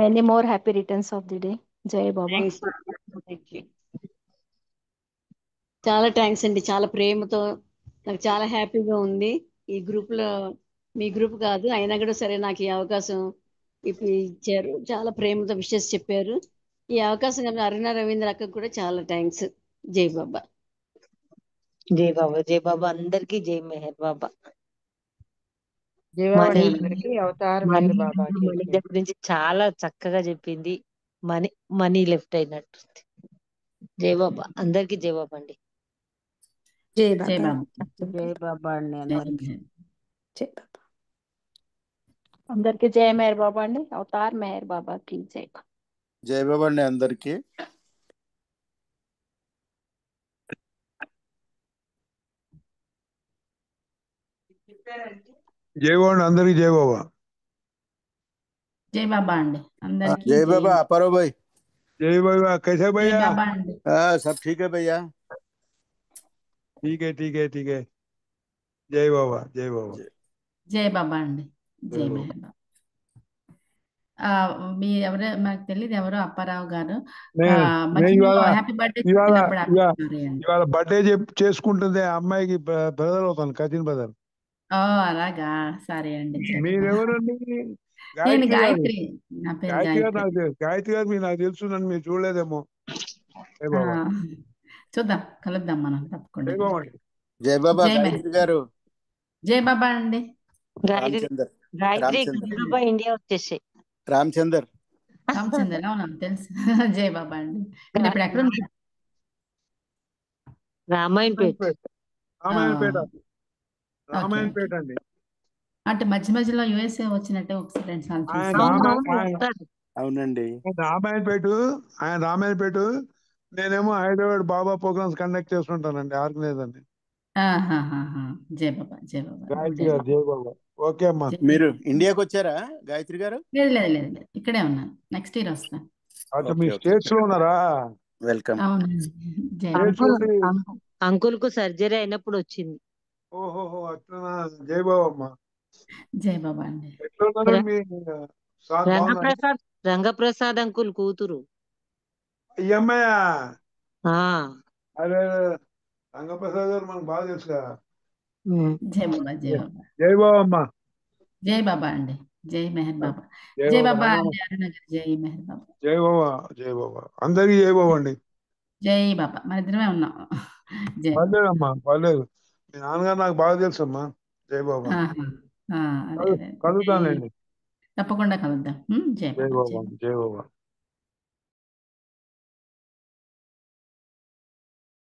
[SPEAKER 17] Many more happy returns of the day. జై బాబా.
[SPEAKER 11] థ్యాంక్స్. Thank you. చాలా థ్యాంక్స్ అండి. చాలా ప్రేమతో నాకు చాలా హ్యాపీగా ఉంది. ఈ గ్రూప్లో మీ గ్రూప్ కాదు అయినా కూడా సరే నాకు ఈ అవకాశం ఇప్పుడు ఇచ్చారు. చాలా ప్రేమతో విషెస్ చెప్పారు. ఈ అవకాశం కన్నా అరుణ రవీంద్ర అక్కకు కూడా చాలా థ్యాంక్స్. జై బాబా.
[SPEAKER 13] జై బాబా, జై బాబా. అందరికీ జై మెహర్ బాబా.
[SPEAKER 5] జై బాబా
[SPEAKER 13] మనీ
[SPEAKER 5] అందరికి అవతార్
[SPEAKER 13] మనీ
[SPEAKER 5] మెహర్ బాబాకి
[SPEAKER 13] మనీ
[SPEAKER 5] జై.
[SPEAKER 13] గురించి చాలా చక్కగా చెప్పింది. మనీ మనీ లెఫ్ట్ అయినట్టు. జై బాబా, అందరికీ జై బాబా అండి.
[SPEAKER 4] జై
[SPEAKER 1] జై
[SPEAKER 4] బాబా.
[SPEAKER 1] బాబా.
[SPEAKER 16] జై బాబా అండి
[SPEAKER 1] జై
[SPEAKER 16] అందరికి.
[SPEAKER 1] మెహర్.
[SPEAKER 4] జై బాబా.
[SPEAKER 17] అందరికి జై మెహర్ బాబా అండి. అవతార్ మెహర్ బాబాకి జై.
[SPEAKER 10] జై బాబా అండి అందరికి.
[SPEAKER 9] జై బాబా అందరికి జై బాబా.
[SPEAKER 1] జై బాబా అండి అందరికి
[SPEAKER 10] जय
[SPEAKER 1] జై.
[SPEAKER 10] बाबा अपारो भाई।
[SPEAKER 9] जय बाबा कैसे
[SPEAKER 1] జై
[SPEAKER 9] भैया?
[SPEAKER 1] బాబా అండి.
[SPEAKER 10] सब ठीक है भैया।
[SPEAKER 9] ठीक है ठीक है ठीक है। जय बाबा जय बाबा।
[SPEAKER 1] జై బాబా అండి.
[SPEAKER 9] జై
[SPEAKER 1] జై
[SPEAKER 9] బాబా.
[SPEAKER 1] మెహర్ బాబా. మీ ఎవరో నాకు తెలియదు ఎవరో అప్పారావు గారు
[SPEAKER 9] నేను
[SPEAKER 1] మధ్యలో
[SPEAKER 9] ఇవాళ
[SPEAKER 1] హ్యాపీ బర్త్డే
[SPEAKER 9] ఇవాళ
[SPEAKER 1] చెప్పినప్పుడు
[SPEAKER 9] ఇవా-
[SPEAKER 1] సారీ అండి.
[SPEAKER 9] ఇవాళ బర్త్డే చేసుకుంటుంది ఆ అమ్మాయికి బ్రదర్ అవుతాను కజిన్ బ్రదర్.
[SPEAKER 1] ఓ అలాగా సారీ అండి. జై బాబా.
[SPEAKER 9] మీరెవరండి?
[SPEAKER 1] నేను
[SPEAKER 9] గాయత్రి గారు.
[SPEAKER 1] గాయత్రి. నా పేరు
[SPEAKER 9] గాయత్రి గారు
[SPEAKER 1] గాయత్రి.
[SPEAKER 9] నాకు తెలుసు. గాయత్రి గారు మీరు నాకు తెలుసు నన్ను మీరు చూడలేదేమో. జై
[SPEAKER 1] ఆ,
[SPEAKER 9] బాబా
[SPEAKER 1] చూద్దాం కలుద్దాం మనం తప్పకుండా.
[SPEAKER 9] జై బాబా అండి.
[SPEAKER 10] जय बाबा
[SPEAKER 1] జై మెహర్.
[SPEAKER 10] गायत्री गारू।
[SPEAKER 1] జై బాబా అండి.
[SPEAKER 13] గాయత్రి
[SPEAKER 10] रामचंद्र
[SPEAKER 13] గాయత్రి
[SPEAKER 10] रामचंद्र
[SPEAKER 13] బాబా ఇండియా వచ్చేసాయి.
[SPEAKER 10] रामचंद्र
[SPEAKER 1] రామచంద్ర అవునా తెలుసు. జై బాబా అండి. అంటే ఇప్పుడు ఎక్కడ ఉన్నారు?
[SPEAKER 13] రామాయణపేట్.
[SPEAKER 9] Ramayanpet
[SPEAKER 1] okay okay.
[SPEAKER 9] రామాయణపేట అండి.
[SPEAKER 1] అంటే మధ్య మధ్యలో యుఎస్ఏ వచ్చినట్టే ఒకసారి రెండు సార్లు
[SPEAKER 9] ఆయన
[SPEAKER 1] చూసాను.
[SPEAKER 13] అవునవును
[SPEAKER 9] ఆయన
[SPEAKER 13] వస్తారు.
[SPEAKER 10] అవునండి।
[SPEAKER 9] రామాయణపేట ఆయన రామాయణపేట నేనేమో హైదరాబాద్ బాబా ప్రోగ్రామ్స్ కండక్ట్ చేస్తుంటానండి ఆర్గనైజర్ని.
[SPEAKER 1] ఆహాహాహా. జై బాబా జై బాబా
[SPEAKER 9] గాయత్రి
[SPEAKER 1] జై
[SPEAKER 9] గారు
[SPEAKER 1] బాబా.
[SPEAKER 9] జై బాబా. ఓకే అమ్మా.
[SPEAKER 1] జై
[SPEAKER 10] మీరు
[SPEAKER 1] బాబా.
[SPEAKER 10] ఇండియాకి వచ్చారా గాయత్రి గారు?
[SPEAKER 1] లేదు లేదు లేదు లేదు ఇక్కడే ఉన్నాను. నెక్స్ట్ ఇయర్ వస్తాను.
[SPEAKER 9] అటు మీ
[SPEAKER 10] ఓకే ఓకే
[SPEAKER 9] స్టేట్స్ లో ఉన్నారా?
[SPEAKER 10] వెల్కమ్।
[SPEAKER 1] అవునండి. జై
[SPEAKER 9] స్టేట్స్
[SPEAKER 1] బాబా.
[SPEAKER 9] ఉండి
[SPEAKER 13] అంకుల్ కు సర్జరీ అయినప్పుడు వచ్చింది.
[SPEAKER 9] ఓహోహో అట్లనా. జై బాబా అమ్మా.
[SPEAKER 1] జై బాబా అండి.
[SPEAKER 9] ఎట్లా ఉన్నారు
[SPEAKER 13] ర-
[SPEAKER 9] మీ సార్ బాగున్నారు?
[SPEAKER 13] రంగప్రసాద్ రంగప్రసాద్ అంకుల్ కూతురు.
[SPEAKER 9] ఈ అమ్మాయ
[SPEAKER 13] ఆ
[SPEAKER 9] అరే రంగప్రసాద్ గారు మనకు బాగా తెలుసు కదా.
[SPEAKER 13] ఉమ్.
[SPEAKER 1] జై బాబా జై బాబా.
[SPEAKER 9] జై బాబా అమ్మా.
[SPEAKER 1] జై బాబా అండి. జై మెహర్ బాబా.
[SPEAKER 9] జై
[SPEAKER 1] జై
[SPEAKER 9] బాబా
[SPEAKER 1] బాబా
[SPEAKER 9] అమ్మా.
[SPEAKER 1] అండి అరుణ గారు. జై మెహర్ బాబా.
[SPEAKER 9] జై బాబా జై బాబా అందరికీ జై బాబా అండి.
[SPEAKER 1] జై బాబా. మన ఇద్దరమే ఉన్నాం. జై బాబా.
[SPEAKER 9] పర్లేదమ్మా పర్లేదు. మీ నాన్నగారు నాకు బాగా తెలుసు అమ్మా. జై బాబా.
[SPEAKER 1] ఆహా. అదే అదే. జై.
[SPEAKER 9] కలుగుతానులేండి.
[SPEAKER 1] తప్పకుండా కలుద్దాం. జై
[SPEAKER 9] జై
[SPEAKER 1] బాబా జై
[SPEAKER 9] బాబా
[SPEAKER 1] బాబా.
[SPEAKER 9] జై బాబా.